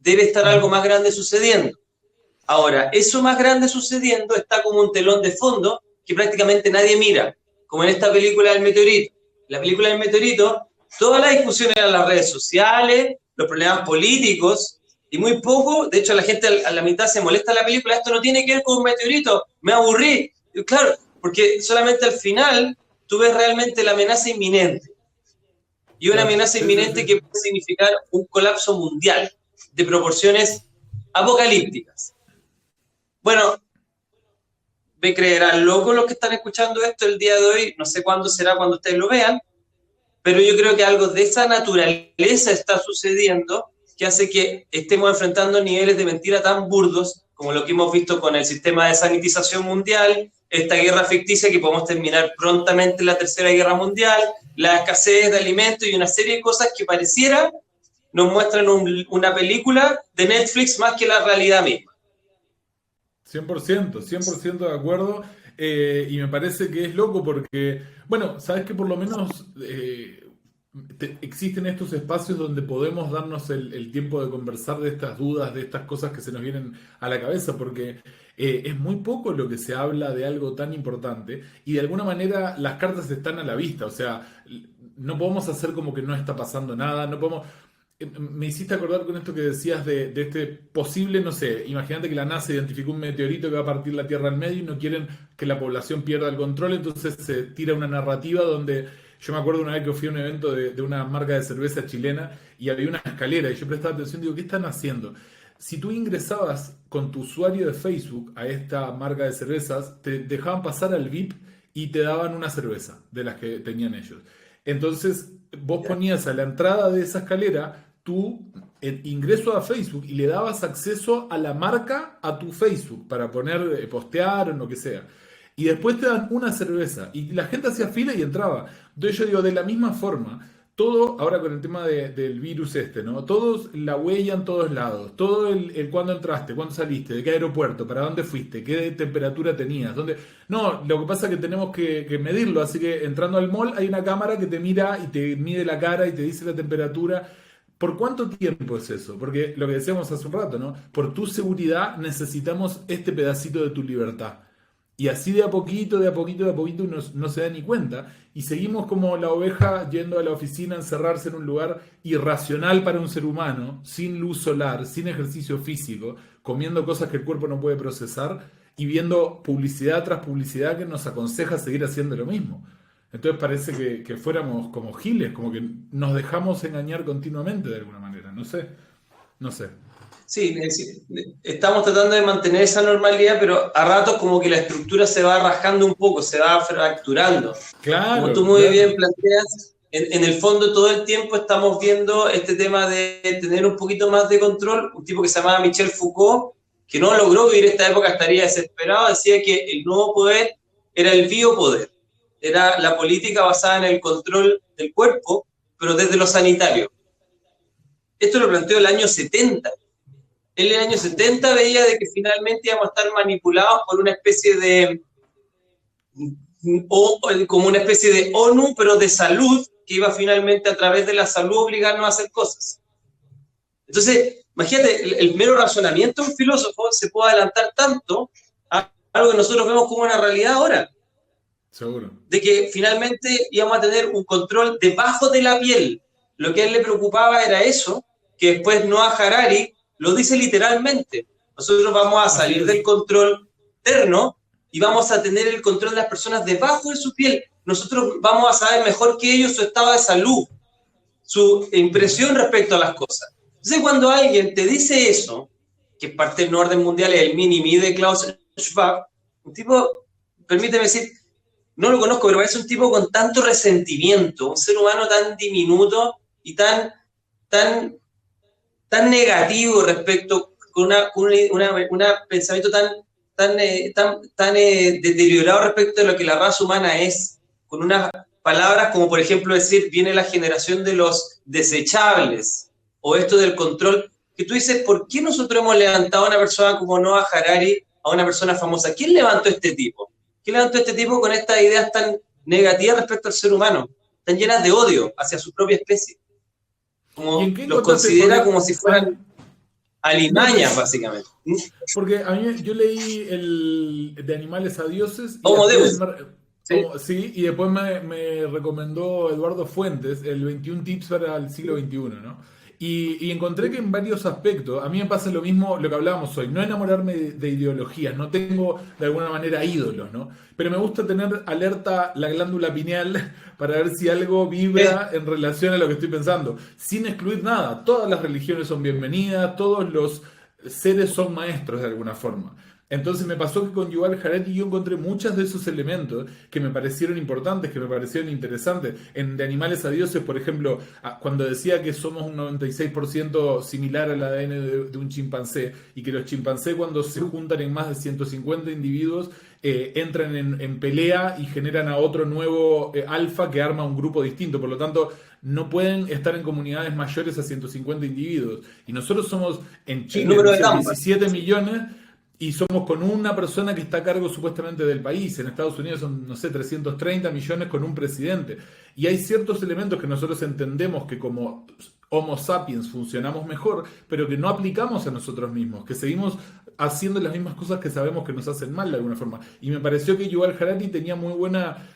Debe estar algo más grande sucediendo. Ahora, eso más grande sucediendo está como un telón de fondo que prácticamente nadie mira, como en esta película del meteorito. En la película del meteorito, toda la discusión era en las redes sociales, los problemas políticos, y muy poco, de hecho la gente a la mitad se molesta en la película, esto no tiene que ver con un meteorito, me aburrí. Y claro, porque solamente al final tú ves realmente la amenaza inminente. Y una amenaza inminente que puede significar un colapso mundial de proporciones apocalípticas. Bueno, me creerán locos los que están escuchando esto el día de hoy, no sé cuándo será cuando ustedes lo vean, pero yo creo que algo de esa naturaleza está sucediendo que hace que estemos enfrentando niveles de mentira tan burdos como lo que hemos visto con el sistema de sanitización mundial, esta guerra ficticia que podemos terminar prontamente en la Tercera Guerra Mundial, la escasez de alimentos y una serie de cosas que pareciera nos muestran una película de Netflix más que la realidad misma. 100% de acuerdo. Y me parece que es loco porque, bueno, sabes que por lo menos existen estos espacios donde podemos darnos el tiempo de conversar de estas dudas, de estas cosas que se nos vienen a la cabeza, porque es muy poco lo que se habla de algo tan importante y de alguna manera las cartas están a la vista, o sea, no podemos hacer como que no está pasando nada, no podemos... Me hiciste acordar con esto que decías de este posible, no sé, imagínate que la NASA identificó un meteorito que va a partir la Tierra al medio y no quieren que la población pierda el control, entonces se tira una narrativa donde, yo me acuerdo una vez que fui a un evento de una marca de cerveza chilena y había una escalera y yo prestaba atención y digo, ¿qué están haciendo? Si tú ingresabas con tu usuario de Facebook a esta marca de cervezas, te dejaban pasar al VIP y te daban una cerveza de las que tenían ellos. Entonces, vos ponías a la entrada de esa escalera tu ingreso a Facebook y le dabas acceso a la marca a tu Facebook para poner, postear o lo que sea. Y después te dan una cerveza y la gente hacía fila y entraba. Entonces yo digo, de la misma forma, todo, ahora con el tema del virus ¿no? Todos la huella en todos lados, todo el cuándo entraste, cuándo saliste, de qué aeropuerto, para dónde fuiste, qué temperatura tenías, dónde... No, lo que pasa es que tenemos que medirlo, así que entrando al mall hay una cámara que te mira y te mide la cara y te dice la temperatura. ¿Por cuánto tiempo es eso? Porque lo que decíamos hace un rato, ¿no? Por tu seguridad necesitamos este pedacito de tu libertad. Y así de a poquito, de a poquito, de a poquito uno no se da ni cuenta. Y seguimos como la oveja yendo a la oficina a encerrarse en un lugar irracional para un ser humano, sin luz solar, sin ejercicio físico, comiendo cosas que el cuerpo no puede procesar y viendo publicidad tras publicidad que nos aconseja seguir haciendo lo mismo. Entonces parece que fuéramos como giles, como que nos dejamos engañar continuamente de alguna manera. No sé, no sé. Sí, estamos tratando de mantener esa normalidad, pero a ratos como que la estructura se va rajando un poco, se va fracturando. Claro, como tú muy bien planteas, en el fondo todo el tiempo estamos viendo este tema de tener un poquito más de control. Un tipo que se llamaba Michel Foucault, que no logró vivir esta época, estaría desesperado, decía que el nuevo poder era el biopoder. Era la política basada en el control del cuerpo, pero desde lo sanitario. Esto lo planteó el año 70. Él en el año 70 veía de que finalmente íbamos a estar manipulados por una especie de, como una especie de ONU, pero de salud, que iba finalmente a través de la salud obligarnos a hacer cosas. Entonces, imagínate, el mero razonamiento de un filósofo se puede adelantar tanto a algo que nosotros vemos como una realidad ahora. Seguro. De que finalmente íbamos a tener un control debajo de la piel. Lo que a él le preocupaba era eso, que después Noah Harari lo dice literalmente. Nosotros vamos a salir del control externo y vamos a tener el control de las personas debajo de su piel. Nosotros vamos a saber mejor que ellos su estado de salud, su impresión respecto a las cosas. Entonces, cuando alguien te dice eso, que es parte del orden mundial, es el mini-me de Klaus Schwab, un tipo, permíteme decir, no lo conozco, pero parece un tipo con tanto resentimiento, un ser humano tan diminuto y tan negativo respecto, con un pensamiento tan deteriorado respecto de lo que la raza humana es, con unas palabras como por ejemplo decir, viene la generación de los desechables, o esto del control, que tú dices, ¿por qué nosotros hemos levantado a una persona como Noah Harari, a una persona famosa? ¿Quién levantó a este tipo? ¿Qué levantó a este tipo con estas ideas tan negativas respecto al ser humano? Tan llenas de odio hacia su propia especie. Como los considera como si fueran alimañas, básicamente. Porque a mí, yo leí el de Animales a Dioses. Homo Después Deus. ¿Sí? sí, y después me recomendó Eduardo Fuentes el 21 Tips para el siglo XXI, ¿no? Y encontré que en varios aspectos, a mí me pasa lo mismo, lo que hablábamos hoy, no enamorarme de ideologías, no tengo de alguna manera ídolos, ¿no? Pero me gusta tener alerta la glándula pineal para ver si algo vibra en relación a lo que estoy pensando, sin excluir nada. Todas las religiones son bienvenidas, todos los seres son maestros de alguna forma. Entonces me pasó que con Yuval Harari yo encontré muchos de esos elementos que me parecieron importantes, que me parecieron interesantes. En De Animales a Dioses, por ejemplo, cuando decía que somos un 96% similar al ADN de un chimpancé y que los chimpancés cuando se juntan en más de 150 individuos entran en pelea y generan a otro nuevo alfa que arma un grupo distinto. Por lo tanto, no pueden estar en comunidades mayores a 150 individuos. Y nosotros somos en El Chile, número no de sé, Dunbar. 17 millones y somos con una persona que está a cargo supuestamente del país. En Estados Unidos son, no sé, 330 millones con un presidente. Y hay ciertos elementos que nosotros entendemos que como Homo sapiens funcionamos mejor, pero que no aplicamos a nosotros mismos, que seguimos haciendo las mismas cosas que sabemos que nos hacen mal de alguna forma. Y me pareció que Yuval Harari tenía muy buena,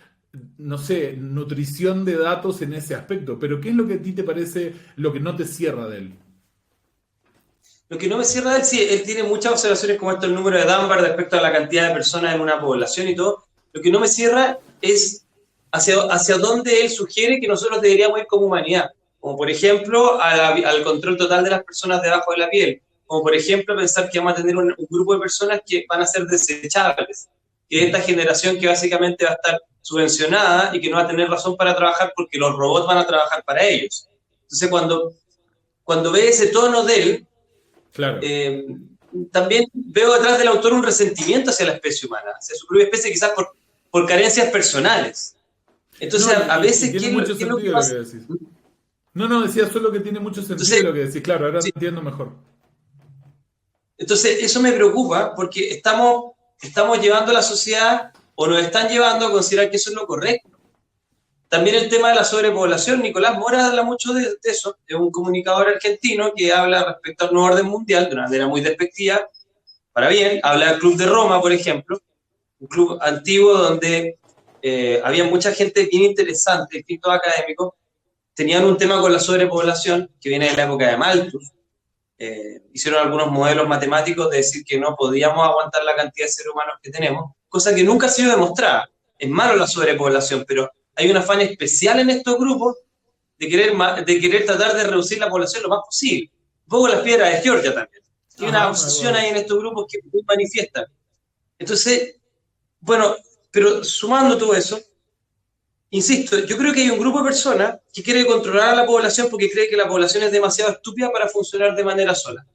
no sé, nutrición de datos en ese aspecto. Pero ¿qué es lo que a ti te parece lo que no te cierra de él? Lo que no me cierra de él, sí, él tiene muchas observaciones como esto, el número de Dunbar respecto a la cantidad de personas en una población y todo. Lo que no me cierra es hacia dónde él sugiere que nosotros deberíamos ir como humanidad. Como por ejemplo, al control total de las personas debajo de la piel. Como por ejemplo, pensar que vamos a tener un grupo de personas que van a ser desechables. Que es esta generación que básicamente va a estar subvencionada y que no va a tener razón para trabajar porque los robots van a trabajar para ellos. Entonces, cuando ve ese tono de él, Claro. también veo detrás del autor un resentimiento hacia la especie humana, hacia su propia especie, quizás por carencias personales. Entonces, No, a veces, tiene ¿qué mucho es lo que sentido lo que pasa? decís. No, decía solo que tiene mucho sentido Entonces, lo que decís. Claro, ahora sí, entiendo mejor. entonces eso me preocupa porque estamos llevando a la sociedad o nos están llevando a considerar que eso es lo correcto. También el tema de la sobrepoblación, Nicolás Mora habla mucho de eso, es un comunicador argentino que habla respecto al nuevo orden mundial de una manera muy despectiva, para bien, habla del Club de Roma, por ejemplo, un club antiguo donde había mucha gente bien interesante, distintos académicos, tenían un tema con la sobrepoblación que viene de la época de Malthus, hicieron algunos modelos matemáticos de decir que no podíamos aguantar la cantidad de seres humanos que tenemos, cosa que nunca ha sido demostrada. Es malo la sobrepoblación, pero hay un afán especial en estos grupos de querer tratar de reducir la población lo más posible. Un poco las piedras de Georgia también. Hay una obsesión ahí en estos grupos que muy manifiestan. Entonces, bueno, pero sumando todo eso, insisto, yo creo que hay un grupo de personas que quiere controlar a la población porque cree que la población es demasiado estúpida para funcionar de manera sola.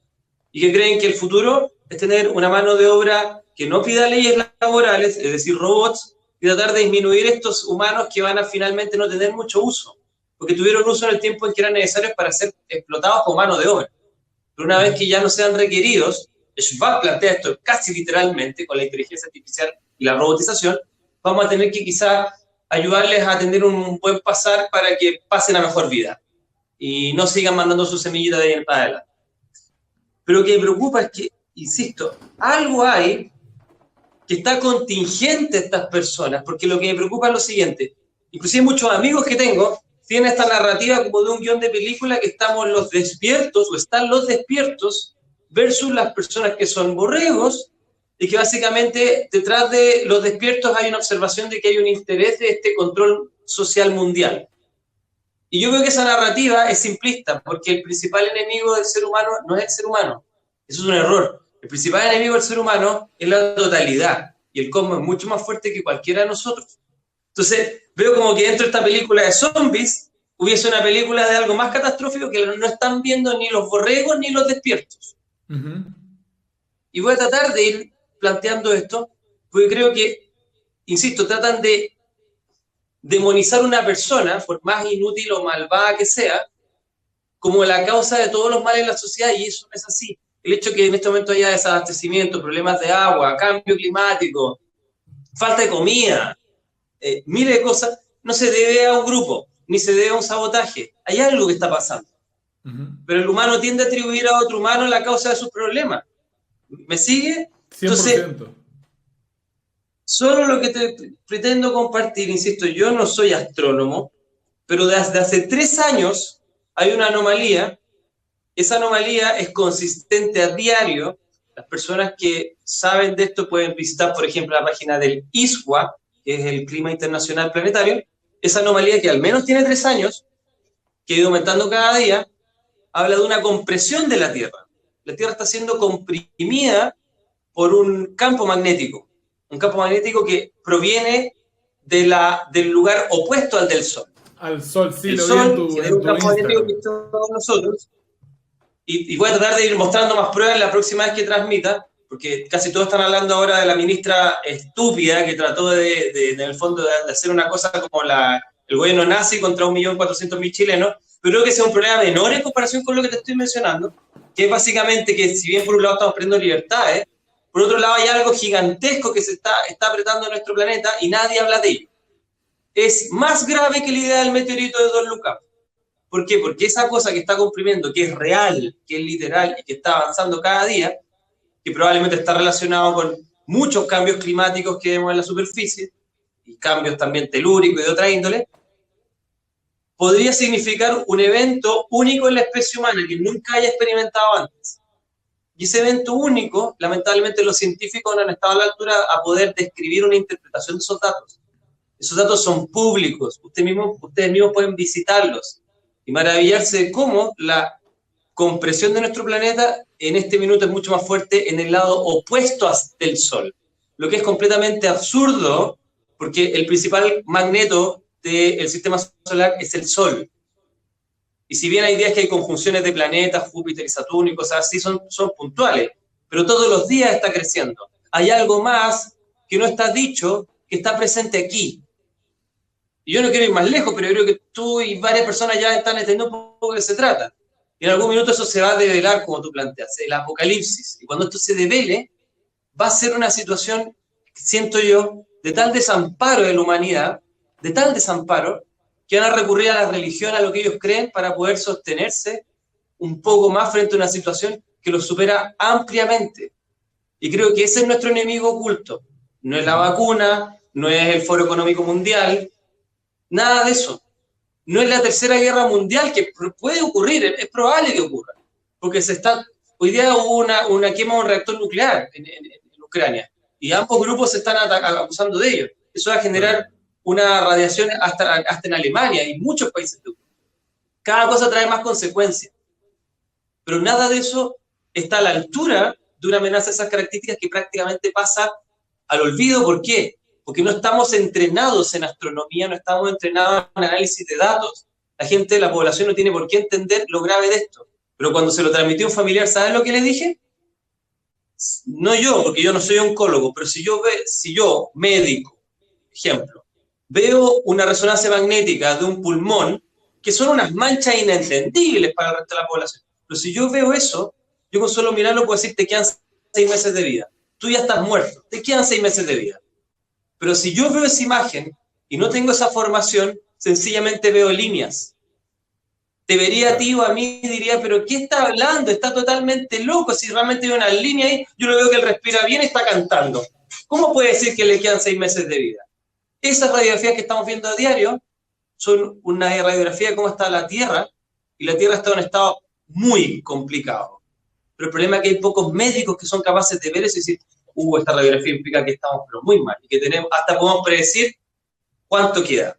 Y que creen que el futuro es tener una mano de obra que no pida leyes laborales, es decir, robots, y tratar de disminuir estos humanos que van a finalmente no tener mucho uso, porque tuvieron uso en el tiempo en que eran necesarios para ser explotados como mano de obra. Pero una vez que ya no sean requeridos, Schwab plantea esto casi literalmente con la inteligencia artificial y la robotización, vamos a tener que quizá ayudarles a tener un buen pasar para que pasen a mejor vida y no sigan mandando su semillita de ahí para adelante. Pero lo que me preocupa es que, insisto, algo hay que está contingente a estas personas, porque lo que me preocupa es lo siguiente, inclusive muchos amigos que tengo tienen esta narrativa como de un guión de película que estamos los despiertos, o están los despiertos, versus las personas que son borregos, y que básicamente detrás de los despiertos hay una observación de que hay un interés de este control social mundial. Y yo creo que esa narrativa es simplista, porque el principal enemigo del ser humano no es el ser humano. Eso es un error. El principal enemigo del ser humano es la totalidad, y el cosmos es mucho más fuerte que cualquiera de nosotros. Entonces, veo como que dentro de esta película de zombies hubiese una película de algo más catastrófico que no están viendo ni los borregos ni los despiertos. Y voy a tratar de ir planteando esto, porque creo que, insisto, tratan de demonizar a una persona, por más inútil o malvada que sea, como la causa de todos los males en la sociedad, y eso no es así. El hecho de que en este momento haya desabastecimiento, problemas de agua, cambio climático, falta de comida, miles de cosas, no se debe a un grupo, ni se debe a un sabotaje. Hay algo que está pasando. pero el humano tiende a atribuir a otro humano la causa de sus problemas. ¿Me sigue? Entonces, 100%. solo lo que te pretendo compartir, insisto, yo no soy astrónomo, pero desde hace 3 años hay una anomalía. Esa anomalía es consistente a diario. Las personas que saben de esto pueden visitar, por ejemplo, la página del ISWA, que es el Clima Internacional Planetario. Esa anomalía, que al menos tiene 3 años, que ha ido aumentando cada día, habla de una compresión de la Tierra. La Tierra está siendo comprimida por un campo magnético que proviene del lugar opuesto al del Sol. Al Sol, sí, El lo vi en Sol tu, genera en un tu campo magnético que Instagram. todos nosotros, y voy a tratar de ir mostrando más pruebas la próxima vez que transmita, porque casi todos están hablando ahora de la ministra estúpida que trató en el fondo, de hacer una cosa como el gobierno nazi contra 1.400.000 chilenos, pero creo que ese es un problema menor en comparación con lo que te estoy mencionando, que es básicamente que si bien por un lado estamos perdiendo libertades, por otro lado hay algo gigantesco que se está apretando en nuestro planeta y nadie habla de ello. Es más grave que la idea del meteorito de Don Lucas. ¿Por qué? Porque esa cosa que está comprimiendo, que es real, que es literal y que está avanzando cada día, que probablemente está relacionado con muchos cambios climáticos que vemos en la superficie, y cambios también telúricos y de otra índole, podría significar un evento único en la especie humana que nunca haya experimentado antes. Y ese evento único, lamentablemente los científicos no han estado a la altura a poder describir una interpretación de esos datos. Esos datos son públicos, ustedes mismos pueden visitarlos y maravillarse de cómo la compresión de nuestro planeta en este minuto es mucho más fuerte en el lado opuesto del Sol, lo que es completamente absurdo porque el principal magneto del sistema solar es el Sol. Y si bien hay días que hay conjunciones de planetas, Júpiter y Saturno y cosas así, son puntuales, pero todos los días está creciendo. Hay algo más que no está dicho, que está presente aquí. Y yo no quiero ir más lejos, pero yo creo que tú y varias personas ya están entendiendo un poco de qué se trata. Y en algún minuto eso se va a develar, como tú planteas, el apocalipsis. Y cuando esto se devele, va a ser una situación, siento yo, de tal desamparo de la humanidad, de tal desamparo, que van a recurrir a la religión, a lo que ellos creen, para poder sostenerse un poco más frente a una situación que los supera ampliamente. Y creo que ese es nuestro enemigo oculto. No es la vacuna, no es el Foro Económico Mundial, nada de eso. No es la Tercera Guerra Mundial, que puede ocurrir, es probable que ocurra, porque hoy día hubo una quema de un reactor nuclear en Ucrania, y ambos grupos se están acusando de ello. Eso va a generar una radiación hasta en Alemania y muchos países de Europa. Cada cosa trae más consecuencias, pero nada de eso está a la altura de una amenaza de esas características que prácticamente pasa al olvido. ¿Por qué? Porque no estamos entrenados en astronomía, no estamos entrenados en análisis de datos. La gente, la población no tiene por qué entender lo grave de esto. Pero cuando se lo transmitió un familiar, ¿sabes lo que le dije? No yo, porque yo no soy oncólogo, pero si yo, médico, ejemplo, veo una resonancia magnética de un pulmón, que son unas manchas inentendibles para el resto de la población. Pero si yo veo eso, yo con solo mirarlo puedo decir, te quedan 6 meses de vida. Tú ya estás muerto, te quedan 6 meses de vida. Pero si yo veo esa imagen y no tengo esa formación, sencillamente veo líneas. Te vería a ti o a mí y diría, pero ¿qué está hablando? Está totalmente loco. Si realmente hay una línea ahí, yo lo veo que él respira bien y está cantando. ¿Cómo puede decir que le quedan 6 meses de vida? Esas radiografías que estamos viendo a diario son una radiografía de cómo está la Tierra, y la Tierra está en un estado muy complicado. Pero el problema es que hay pocos médicos que son capaces de ver eso y decir, esta radiografía implica que estamos pero muy mal, y que hasta podemos predecir cuánto queda.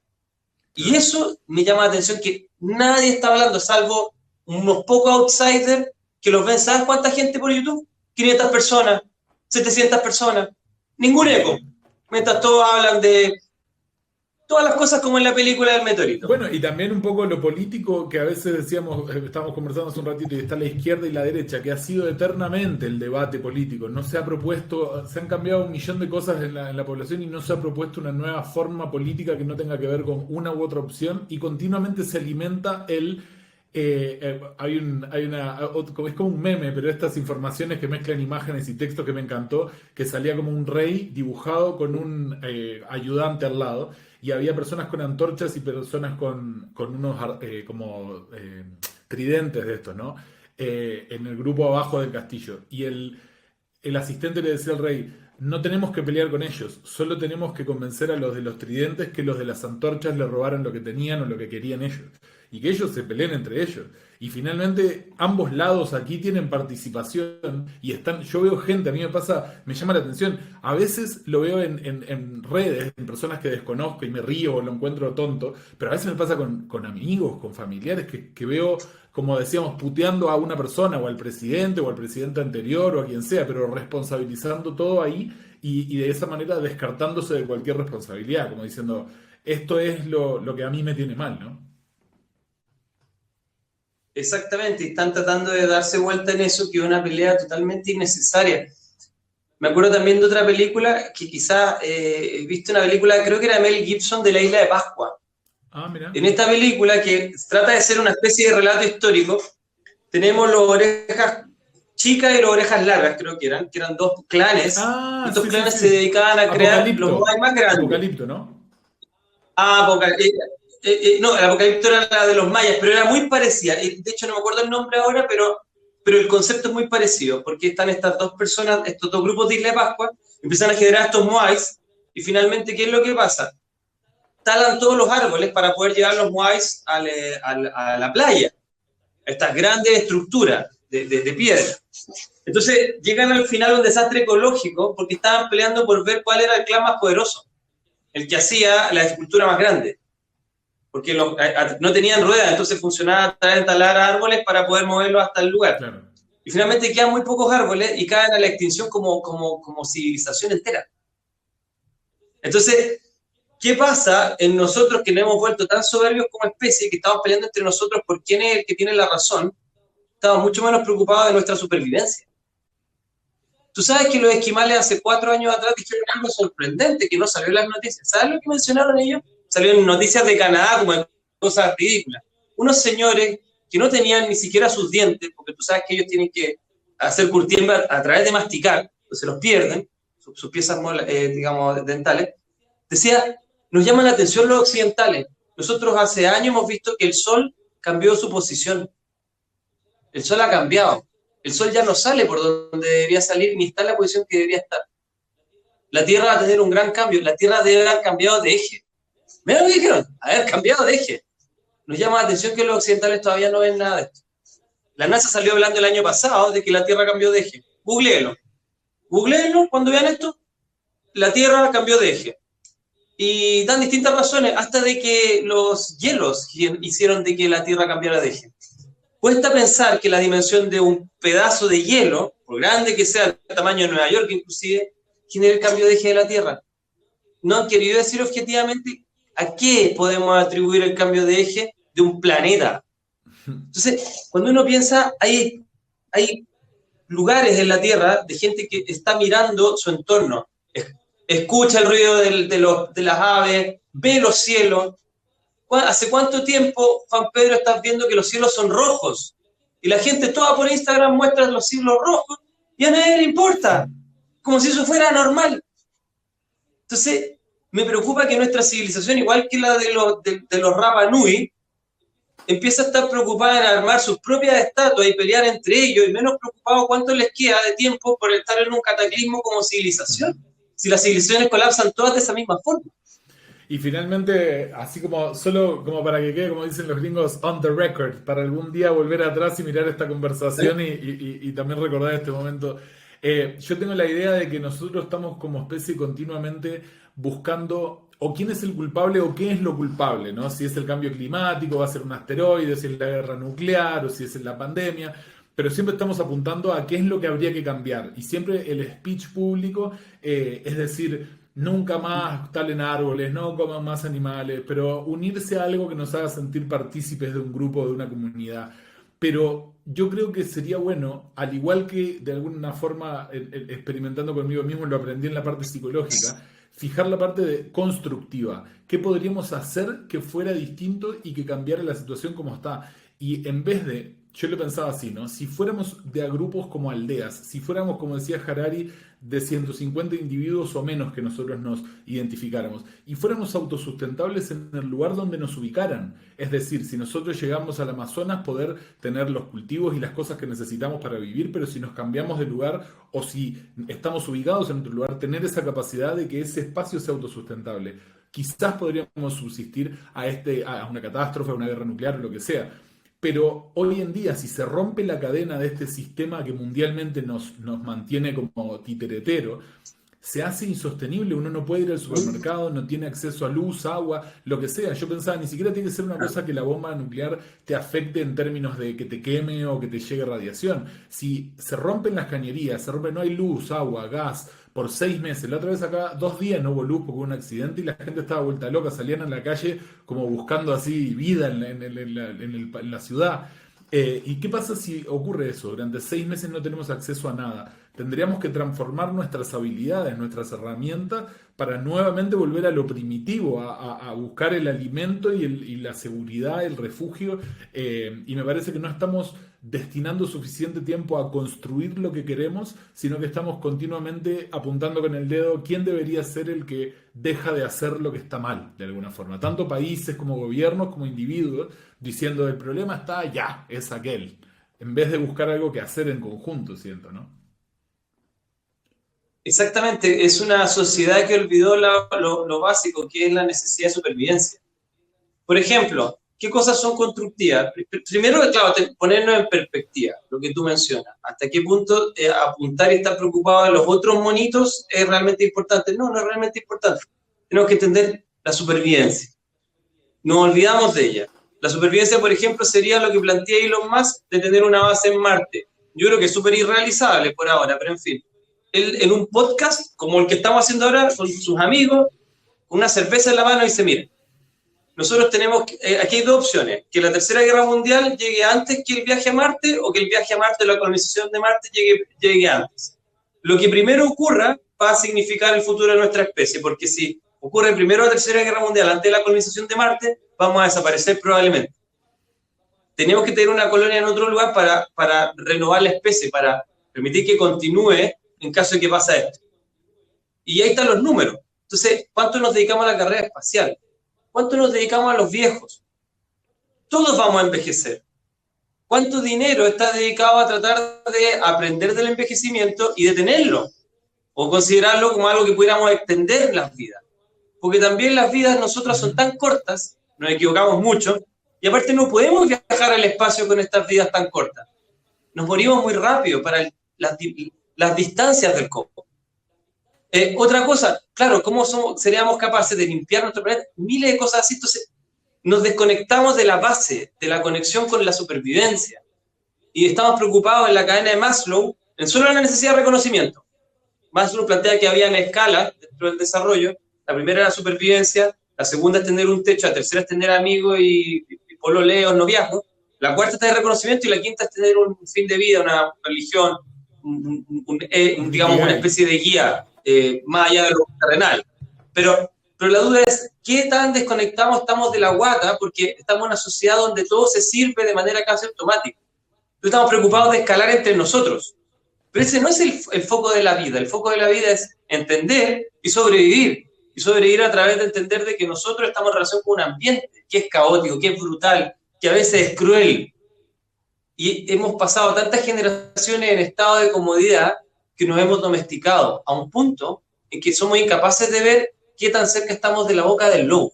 Y eso me llama la atención, que nadie está hablando, salvo unos pocos outsiders que los ven. ¿Sabes cuánta gente por YouTube? 500 personas, 700 personas, ningún eco. Mientras todos hablan de todas las cosas como en la película del meteorito. Bueno, y también un poco lo político que a veces decíamos, estábamos conversando hace un ratito, y está la izquierda y la derecha, que ha sido eternamente el debate político. No se ha propuesto, se han cambiado 1.000.000 de cosas en la población y no se ha propuesto una nueva forma política que no tenga que ver con una u otra opción, y continuamente se alimenta es como un meme, pero estas informaciones que mezclan imágenes y textos, que me encantó, que salía como un rey dibujado con un ayudante al lado, y había personas con antorchas y personas con unos tridentes de estos, ¿no? En el grupo abajo del castillo. Y el asistente le decía al rey, no tenemos que pelear con ellos, solo tenemos que convencer a los de los tridentes que los de las antorchas le robaron lo que tenían o lo que querían ellos. Y que ellos se peleen entre ellos. Y finalmente ambos lados aquí tienen participación y están, yo veo gente, a mí me pasa, me llama la atención, a veces lo veo en redes, en personas que desconozco y me río o lo encuentro tonto, pero a veces me pasa con amigos, con familiares que veo, como decíamos, puteando a una persona o al presidente o al presidente anterior o a quien sea, pero responsabilizando todo ahí y de esa manera descartándose de cualquier responsabilidad, como diciendo, esto es lo que a mí me tiene mal, ¿no? Exactamente, y están tratando de darse vuelta en eso, que es una pelea totalmente innecesaria. Me acuerdo también de otra película, que quizá viste una película, creo que era Mel Gibson, de la Isla de Pascua. Ah, mira. En esta película, que trata de ser una especie de relato histórico, tenemos los orejas chicas y los orejas largas, creo que eran dos clanes. Ah, Estos sí, sí, clanes se sí. dedicaban a crear los Apocalipto. Moai más grandes. Apocalipto, ¿no? Ah, no, el Apocalipto era la de los mayas, pero era muy parecida. De hecho, no me acuerdo el nombre ahora, pero el concepto es muy parecido, porque están estas dos personas, estos dos grupos de Isla de Pascua, empiezan a generar estos moais, y finalmente, ¿qué es lo que pasa? Talan todos los árboles para poder llevar los moais a la playa, estas grandes estructuras de piedra. Entonces, llegan al final a un desastre ecológico, porque estaban peleando por ver cuál era el clan más poderoso, el que hacía la escultura más grande, porque no tenían ruedas, entonces funcionaba a través de talar árboles para poder moverlos hasta el lugar. Claro. Y finalmente quedan muy pocos árboles y caen a la extinción como civilización entera. Entonces, ¿qué pasa en nosotros que nos hemos vuelto tan soberbios como especie, que estamos peleando entre nosotros por quién es el que tiene la razón? Estamos mucho menos preocupados de nuestra supervivencia. Tú sabes que los esquimales hace 4 años atrás dijeron algo sorprendente que no salió en las noticias. ¿Sabes lo que mencionaron ellos? Salió en noticias de Canadá como en cosas ridículas. Unos señores que no tenían ni siquiera sus dientes, porque tú sabes que ellos tienen que hacer curtiembre a través de masticar, pues se los pierden, sus piezas, digamos, dentales. Decía, nos llaman la atención los occidentales. Nosotros hace años hemos visto que el sol cambió su posición. El sol ha cambiado. El sol ya no sale por donde debería salir, ni está en la posición que debería estar. La Tierra va a tener un gran cambio. La Tierra debe haber cambiado de eje. Mira lo que dijeron, haber cambiado de eje. Nos llama la atención que los occidentales todavía no ven nada de esto. La NASA salió hablando el año pasado de que la Tierra cambió de eje. Googleenlo. Googleenlo cuando vean esto. La Tierra cambió de eje. Y dan distintas razones, hasta de que los hielos hicieron de que la Tierra cambiara de eje. Cuesta pensar que la dimensión de un pedazo de hielo, por grande que sea, el tamaño de Nueva York inclusive, genere el cambio de eje de la Tierra. No han querido decir objetivamente a qué podemos atribuir el cambio de eje de un planeta. Entonces, cuando uno piensa, hay lugares en la Tierra de gente que está mirando su entorno, escucha el ruido de las aves, ve los cielos. ¿Hace cuánto tiempo, Juan Pedro, estás viendo que los cielos son rojos? Y la gente toda por Instagram muestra los cielos rojos y a nadie le importa, como si eso fuera normal. Entonces, me preocupa que nuestra civilización, igual que la de los Rapa Nui, empieza a estar preocupada en armar sus propias estatuas y pelear entre ellos, y menos preocupado cuánto les queda de tiempo por estar en un cataclismo como civilización. Si las civilizaciones colapsan todas de esa misma forma. Y finalmente, así como solo como para que quede, como dicen los gringos, on the record, para algún día volver atrás y mirar esta conversación y también recordar este momento. Yo tengo la idea de que nosotros estamos como especie continuamente buscando o quién es el culpable o qué es lo culpable, ¿no? Si es el cambio climático, va a ser un asteroide, si es la guerra nuclear o si es la pandemia. Pero siempre estamos apuntando a qué es lo que habría que cambiar. Y siempre el speech público, es decir, nunca más talen árboles, no coman más animales, pero unirse a algo que nos haga sentir partícipes de un grupo, de una comunidad. Pero yo creo que sería bueno, al igual que de alguna forma experimentando conmigo mismo, lo aprendí en la parte psicológica, fijar la parte constructiva. ¿Qué podríamos hacer que fuera distinto y que cambiara la situación como está? Y en vez de yo lo pensaba así, ¿no? Si fuéramos de a grupos como aldeas, si fuéramos, como decía Harari, de 150 individuos o menos que nosotros nos identificáramos, y fuéramos autosustentables en el lugar donde nos ubicaran, es decir, si nosotros llegamos al Amazonas, poder tener los cultivos y las cosas que necesitamos para vivir, pero si nos cambiamos de lugar o si estamos ubicados en otro lugar, tener esa capacidad de que ese espacio sea autosustentable. Quizás podríamos subsistir a una catástrofe, a una guerra nuclear o lo que sea. Pero hoy en día, si se rompe la cadena de este sistema que mundialmente nos mantiene como titeretero, se hace insostenible. Uno no puede ir al supermercado, no tiene acceso a luz, agua, lo que sea. Yo pensaba, ni siquiera tiene que ser una cosa que la bomba nuclear te afecte en términos de que te queme o que te llegue radiación. Si se rompen las cañerías, no hay luz, agua, gas, por 6 meses. La otra vez acá, 2 días no hubo luz porque hubo un accidente y la gente estaba vuelta loca, salían a la calle como buscando así vida en la ciudad. ¿Y qué pasa si ocurre eso? Durante 6 meses no tenemos acceso a nada. Tendríamos que transformar nuestras habilidades, nuestras herramientas, para nuevamente volver a lo primitivo, a buscar el alimento y la seguridad, el refugio. Y me parece que no estamos destinando suficiente tiempo a construir lo que queremos, sino que estamos continuamente apuntando con el dedo quién debería ser el que deja de hacer lo que está mal, de alguna forma. Tanto países como gobiernos como individuos diciendo el problema está allá, es aquel, en vez de buscar algo que hacer en conjunto, siento, ¿no? Exactamente, es una sociedad que olvidó lo básico, que es la necesidad de supervivencia. Por ejemplo, ¿qué cosas son constructivas? Primero, claro, ponernos en perspectiva, lo que tú mencionas. ¿Hasta qué punto apuntar y estar preocupado de los otros monitos es realmente importante? No, no es realmente importante. Tenemos que entender la supervivencia. Nos olvidamos de ella. La supervivencia, por ejemplo, sería lo que plantea Elon Musk de tener una base en Marte. Yo creo que es súper irrealizable por ahora, pero en fin. Él, en un podcast como el que estamos haciendo ahora con sus amigos, con una cerveza en la mano, dice, miren, nosotros tenemos, aquí hay dos opciones, que la Tercera Guerra Mundial llegue antes que el viaje a Marte o que el viaje a Marte, la colonización de Marte llegue antes. Lo que primero ocurra va a significar el futuro de nuestra especie, porque si ocurre primero la Tercera Guerra Mundial antes de la colonización de Marte, vamos a desaparecer probablemente. Tenemos que tener una colonia en otro lugar para renovar la especie, para permitir que continúe en caso de que pase esto. Y ahí están los números. Entonces, ¿cuánto nos dedicamos a la carrera espacial? ¿Cuánto nos dedicamos a los viejos? Todos vamos a envejecer. ¿Cuánto dinero está dedicado a tratar de aprender del envejecimiento y detenerlo? O considerarlo como algo que pudiéramos extender las vidas. Porque también las vidas nosotras son tan cortas, nos equivocamos mucho, y aparte no podemos viajar al espacio con estas vidas tan cortas. Nos morimos muy rápido para las distancias del copo. Otra cosa, claro, ¿cómo seríamos capaces de limpiar nuestro planeta? Miles de cosas así. Entonces, nos desconectamos de la base, de la conexión con la supervivencia. Y estamos preocupados en la cadena de Maslow, en solo la necesidad de reconocimiento. Maslow plantea que había escalas dentro del desarrollo. La primera es la supervivencia, la segunda es tener un techo, la tercera es tener amigos y pololeos, noviazgos. La cuarta es tener reconocimiento y la quinta es tener un fin de vida, una religión, digamos, una especie de guía más allá de lo terrenal. Pero la duda es, ¿qué tan desconectados estamos de la guata? Porque estamos en una sociedad donde todo se sirve de manera casi automática. Entonces estamos preocupados de escalar entre nosotros. Pero ese no es el foco de la vida. El foco de la vida es entender y sobrevivir. Y sobrevivir a través de entender de que nosotros estamos en relación con un ambiente que es caótico, que es brutal, que a veces es cruel. Y hemos pasado tantas generaciones en estado de comodidad que nos hemos domesticado a un punto en que somos incapaces de ver qué tan cerca estamos de la boca del lobo.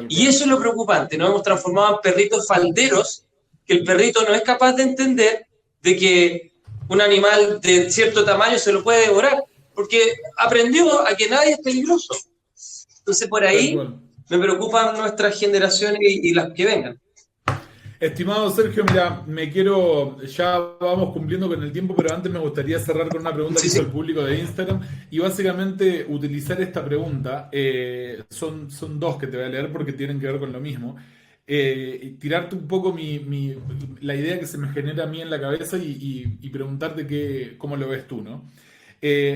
Y eso es lo preocupante. Nos hemos transformado en perritos falderos, que el perrito no es capaz de entender de que un animal de cierto tamaño se lo puede devorar, porque aprendió a que nadie es peligroso. Entonces, por ahí me preocupan nuestras generaciones y las que vengan. Estimado Sergio, mira, ya vamos cumpliendo con el tiempo, pero antes me gustaría cerrar con una pregunta que hizo el público de Instagram y básicamente utilizar esta pregunta, son dos que te voy a leer porque tienen que ver con lo mismo, tirarte un poco la idea que se me genera a mí en la cabeza y preguntarte cómo lo ves tú, ¿no?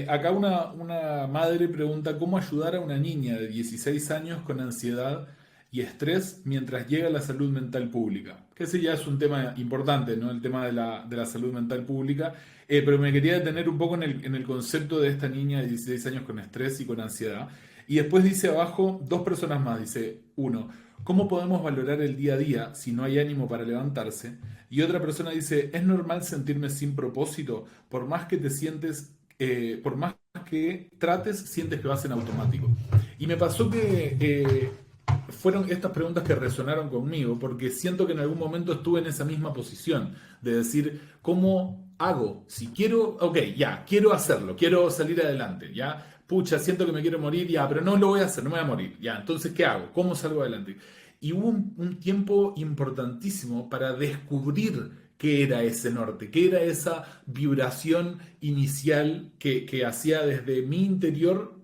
Acá una madre pregunta cómo ayudar a una niña de 16 años con ansiedad y estrés mientras llega la salud mental pública. Que ese ya es un tema importante, ¿no? El tema de la salud mental pública. Pero me quería detener un poco en el concepto de esta niña de 16 años con estrés y con ansiedad. Y después dice abajo, dos personas más, dice uno, ¿cómo podemos valorar el día a día si no hay ánimo para levantarse? Y otra persona dice, ¿es normal sentirme sin propósito? Por más que te sientes, por más que trates, sientes que vas en automático. Y me pasó que fueron estas preguntas que resonaron conmigo, porque siento que en algún momento estuve en esa misma posición, de decir, ¿cómo hago? Si quiero, ok, ya, quiero hacerlo, quiero salir adelante, ya, pucha, siento que me quiero morir, ya, pero no lo voy a hacer, no me voy a morir, ya, entonces, ¿qué hago? ¿Cómo salgo adelante? Y hubo un tiempo importantísimo para descubrir qué era ese norte, qué era esa vibración inicial que hacía desde mi interior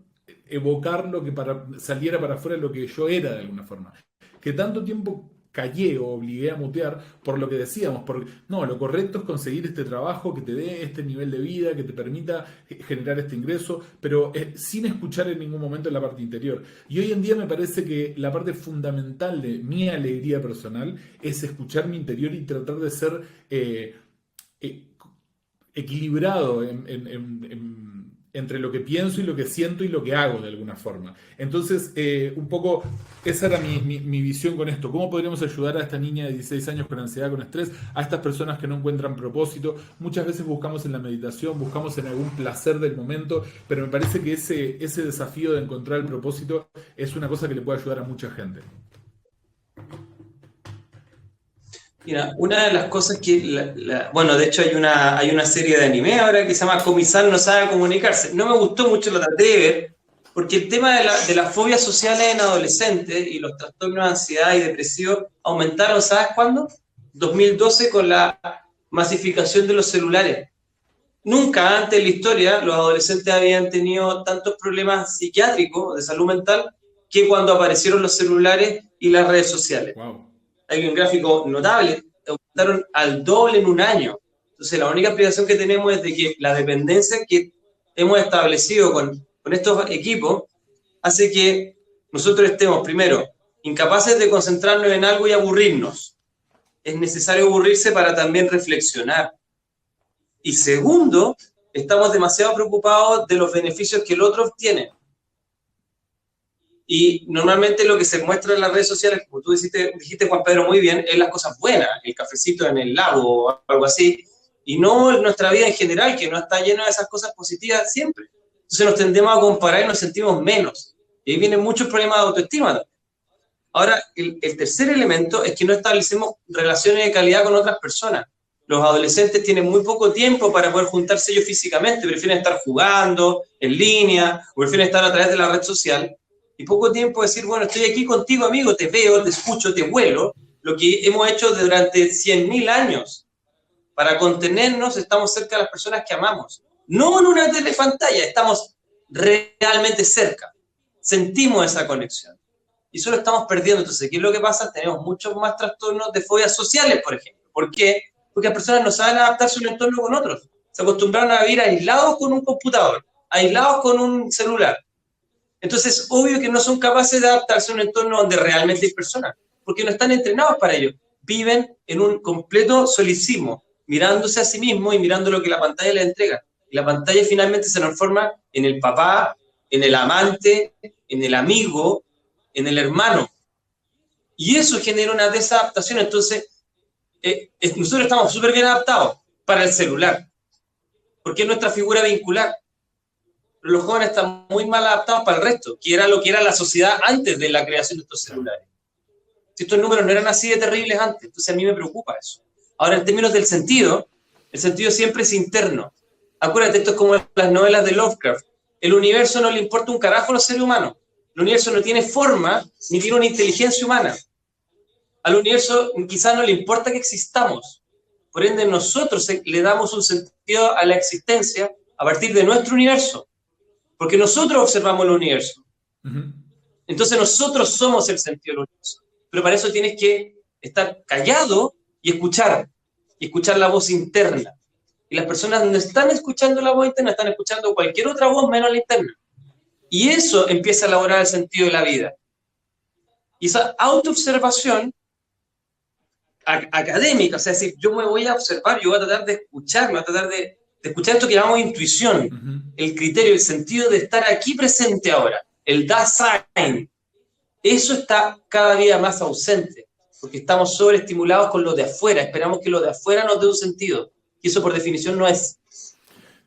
evocar lo que saliera para afuera lo que yo era de alguna forma. Que tanto tiempo callé o obligué a mutear por lo que decíamos, porque no, lo correcto es conseguir este trabajo que te dé este nivel de vida, que te permita generar este ingreso, pero sin escuchar en ningún momento la parte interior. Y hoy en día me parece que la parte fundamental de mi alegría personal es escuchar mi interior y tratar de ser eh, equilibrado entre lo que pienso y lo que siento y lo que hago de alguna forma. Entonces, un poco esa era mi visión con esto. ¿Cómo podríamos ayudar a esta niña de 16 años con ansiedad, con estrés, a estas personas que no encuentran propósito? Muchas veces buscamos en la meditación, buscamos en algún placer del momento, pero me parece que ese desafío de encontrar el propósito es una cosa que le puede ayudar a mucha gente. Mira, una de las cosas que, bueno, de hecho hay una serie de anime ahora que se llama Komi-san no sabe comunicarse. No me gustó mucho, lo traté de ver, porque el tema de las fobias sociales en adolescentes y los trastornos de ansiedad y depresión aumentaron, ¿sabes cuándo? 2012 con la masificación de los celulares. Nunca antes en la historia los adolescentes habían tenido tantos problemas psiquiátricos de salud mental que cuando aparecieron los celulares y las redes sociales. Wow. Hay un gráfico notable, aumentaron al doble en un año. Entonces, la única explicación que tenemos es de que la dependencia que hemos establecido con estos equipos hace que nosotros estemos, primero, incapaces de concentrarnos en algo y aburrirnos. Es necesario aburrirse para también reflexionar. Y segundo, estamos demasiado preocupados de los beneficios que el otro obtiene. Y normalmente lo que se muestra en las redes sociales, como tú dijiste, Juan Pedro, muy bien, es las cosas buenas, el cafecito en el lago o algo así, y no nuestra vida en general, que no está llena de esas cosas positivas siempre. Entonces nos tendemos a comparar y nos sentimos menos. Y ahí vienen muchos problemas de autoestima. Ahora, el tercer elemento es que no establecemos relaciones de calidad con otras personas. Los adolescentes tienen muy poco tiempo para poder juntarse ellos físicamente, prefieren estar jugando en línea, o prefieren estar a través de la red social, y poco tiempo decir, bueno, estoy aquí contigo, amigo, te veo, te escucho, te huelo, lo que hemos hecho durante 100.000 años. Para contenernos, estamos cerca de las personas que amamos. No en una telepantalla, estamos realmente cerca. Sentimos esa conexión. Y eso lo estamos perdiendo. Entonces, ¿qué es lo que pasa? Tenemos muchos más trastornos de fobias sociales, por ejemplo. ¿Por qué? Porque las personas no saben adaptarse a un entorno con otros. Se acostumbraron a vivir aislados con un computador, aislados con un celular. Entonces, es obvio que no son capaces de adaptarse a un entorno donde realmente hay personas, porque no están entrenados para ello. Viven en un completo solicismo, mirándose a sí mismos y mirando lo que la pantalla les entrega. Y la pantalla finalmente se transforma en el papá, en el amante, en el amigo, en el hermano. Y eso genera una desadaptación. Entonces, nosotros estamos súper bien adaptados para el celular, porque es nuestra figura vincular. Pero los jóvenes están muy mal adaptados para el resto, que era lo que era la sociedad antes de la creación de estos celulares. Si estos números no eran así de terribles antes, entonces a mí me preocupa eso. Ahora, en términos del sentido, el sentido siempre es interno. Acuérdate, esto es como las novelas de Lovecraft. El universo no le importa un carajo a los seres humanos. El universo no tiene forma, ni tiene una inteligencia humana. Al universo quizás no le importa que existamos. Por ende, nosotros le damos un sentido a la existencia a partir de nuestro universo. Porque nosotros observamos el universo. Uh-huh. Entonces nosotros somos el sentido del universo. Pero para eso tienes que estar callado y escuchar la voz interna. Y las personas no están escuchando la voz interna, están escuchando cualquier otra voz menos la interna. Y eso empieza a elaborar el sentido de la vida. Y esa autoobservación académica, o sea, si yo me voy a observar, yo voy a tratar de escuchar, voy a tratar de escuchar esto que llamamos intuición, el criterio, el sentido de estar aquí presente ahora, el Dasein. Eso está cada día más ausente, porque estamos sobreestimulados con lo de afuera, esperamos que lo de afuera nos dé un sentido, y eso por definición no es.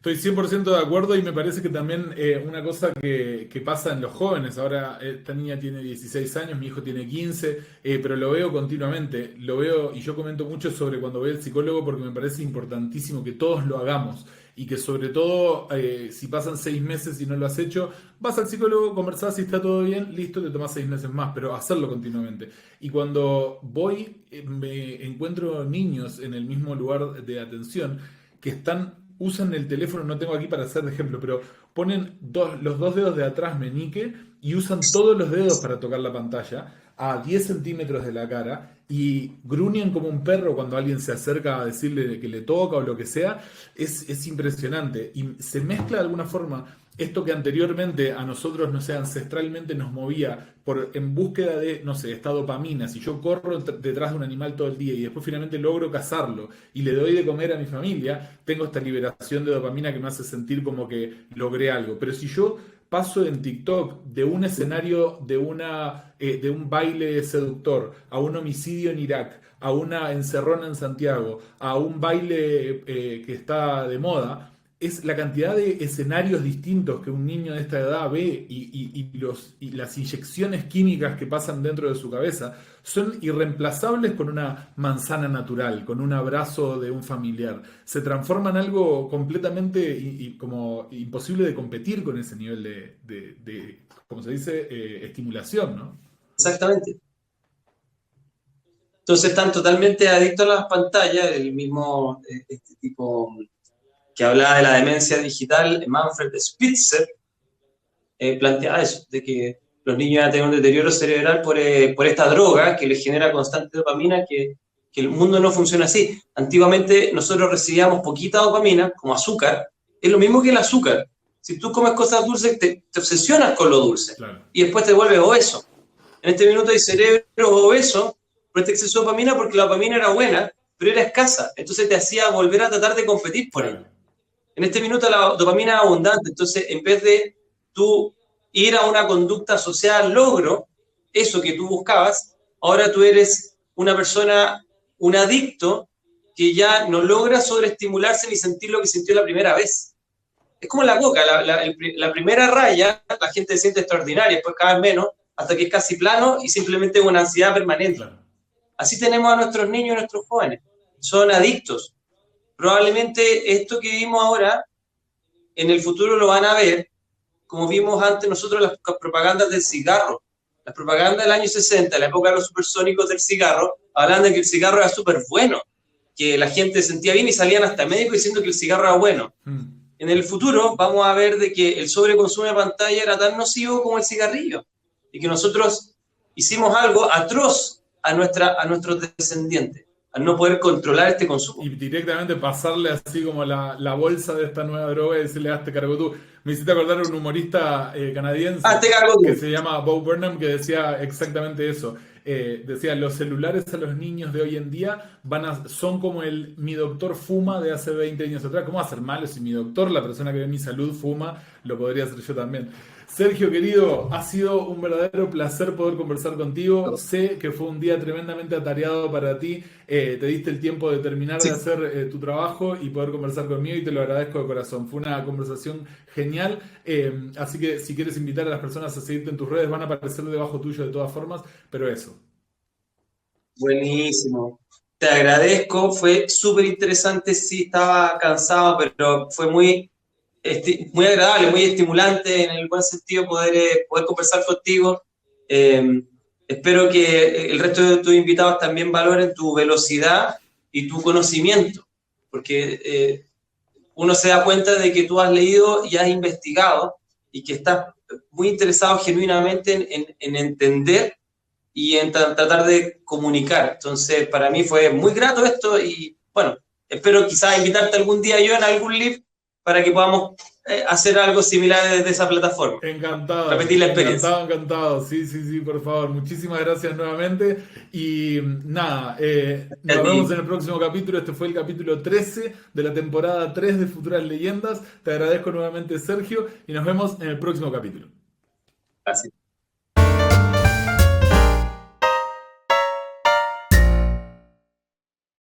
Estoy 100% de acuerdo y me parece que también una cosa que pasa en los jóvenes, ahora esta niña tiene 16 años, mi hijo tiene 15, pero lo veo continuamente, lo veo y yo comento mucho sobre cuando voy al psicólogo porque me parece importantísimo que todos lo hagamos y que sobre todo si pasan 6 meses y no lo has hecho, vas al psicólogo, conversás si está todo bien, listo, te tomas 6 meses más, pero hacerlo continuamente. Y cuando voy me encuentro niños en el mismo lugar de atención que usan el teléfono, no tengo aquí para hacer de ejemplo, pero ponen los dos dedos de atrás meñique y usan todos los dedos para tocar la pantalla a 10 centímetros de la cara y gruñen como un perro cuando alguien se acerca a decirle que le toca o lo que sea. Es impresionante y se mezcla de alguna forma esto que anteriormente a nosotros, no sé, ancestralmente nos movía en búsqueda de, no sé, esta dopamina. Si yo corro detrás de un animal todo el día y después finalmente logro cazarlo y le doy de comer a mi familia, tengo esta liberación de dopamina que me hace sentir como que logré algo. Pero si yo paso en TikTok de un escenario de un baile seductor a un homicidio en Irak, a una encerrona en Santiago, a un baile que está de moda, es la cantidad de escenarios distintos que un niño de esta edad ve y las inyecciones químicas que pasan dentro de su cabeza son irreemplazables con una manzana natural, con un abrazo de un familiar. Se transforma en algo completamente como imposible de competir con ese nivel de como se dice, estimulación, ¿no? Exactamente. Entonces están totalmente adictos a las pantallas, el mismo este tipo que hablaba de la demencia digital, Manfred Spitzer, planteaba eso, de que los niños van a tener un deterioro cerebral por esta droga que les genera constante dopamina, que el mundo no funciona así. Antiguamente nosotros recibíamos poquita dopamina, como azúcar, es lo mismo que el azúcar. Si tú comes cosas dulces, te obsesionas con lo dulce, claro, y después te vuelves obeso. En este minuto hay cerebros obesos por este exceso de dopamina porque la dopamina era buena, pero era escasa, entonces te hacía volver a tratar de competir por ella. En este minuto la dopamina es abundante, entonces en vez de tú ir a una conducta social logro, eso que tú buscabas, ahora tú eres una persona, un adicto que ya no logra sobreestimularse ni sentir lo que sintió la primera vez. Es como la coca, la primera raya la gente se siente extraordinaria, después cada vez menos, hasta que es casi plano y simplemente una ansiedad permanente. Claro. Así tenemos a nuestros niños y a nuestros jóvenes, son adictos. Probablemente esto que vimos ahora, en el futuro lo van a ver, como vimos antes nosotros las propagandas del cigarro. Las propagandas del año 60, la época de los supersónicos del cigarro, hablan de que el cigarro era súper bueno, que la gente se sentía bien y salían hasta médicos diciendo que el cigarro era bueno. En el futuro vamos a ver de que el sobreconsumo de pantalla era tan nocivo como el cigarrillo y que nosotros hicimos algo atroz a nuestros descendientes al no poder controlar este consumo. Y directamente pasarle así como la bolsa de esta nueva droga y decirle, hazte cargo tú. Me hiciste acordar a un humorista canadiense que se llama Bo Burnham, que decía exactamente eso. Decía, los celulares a los niños de hoy en día son como mi doctor fuma de hace 20 años atrás. ¿Cómo va a ser malo si mi doctor, la persona que ve mi salud, fuma? Lo podría hacer yo también. Sergio, querido, ha sido un verdadero placer poder conversar contigo. Sé que fue un día tremendamente atareado para ti. Te diste el tiempo de terminar de hacer tu trabajo y poder conversar conmigo y te lo agradezco de corazón. Fue una conversación genial. Así que si quieres invitar a las personas a seguirte en tus redes, van a aparecer debajo tuyo de todas formas, pero eso. Buenísimo. Te agradezco. Fue súper interesante. Sí, estaba cansado, pero fue muy agradable, muy estimulante en el buen sentido poder conversar contigo. Espero que el resto de tus invitados también valoren tu velocidad y tu conocimiento, porque uno se da cuenta de que tú has leído y has investigado y que estás muy interesado genuinamente en entender y en tratar de comunicar. Entonces, para mí fue muy grato esto y, bueno, espero quizás invitarte algún día yo en algún live para que podamos hacer algo similar desde esa plataforma. Encantado. Repetir la experiencia. Encantado, encantado. Sí, sí, sí, por favor. Muchísimas gracias nuevamente. Y nada, nos vemos en el próximo capítulo. Este fue el capítulo 13 de la temporada 3 de Futuras Leyendas. Te agradezco nuevamente, Sergio, y nos vemos en el próximo capítulo. Gracias.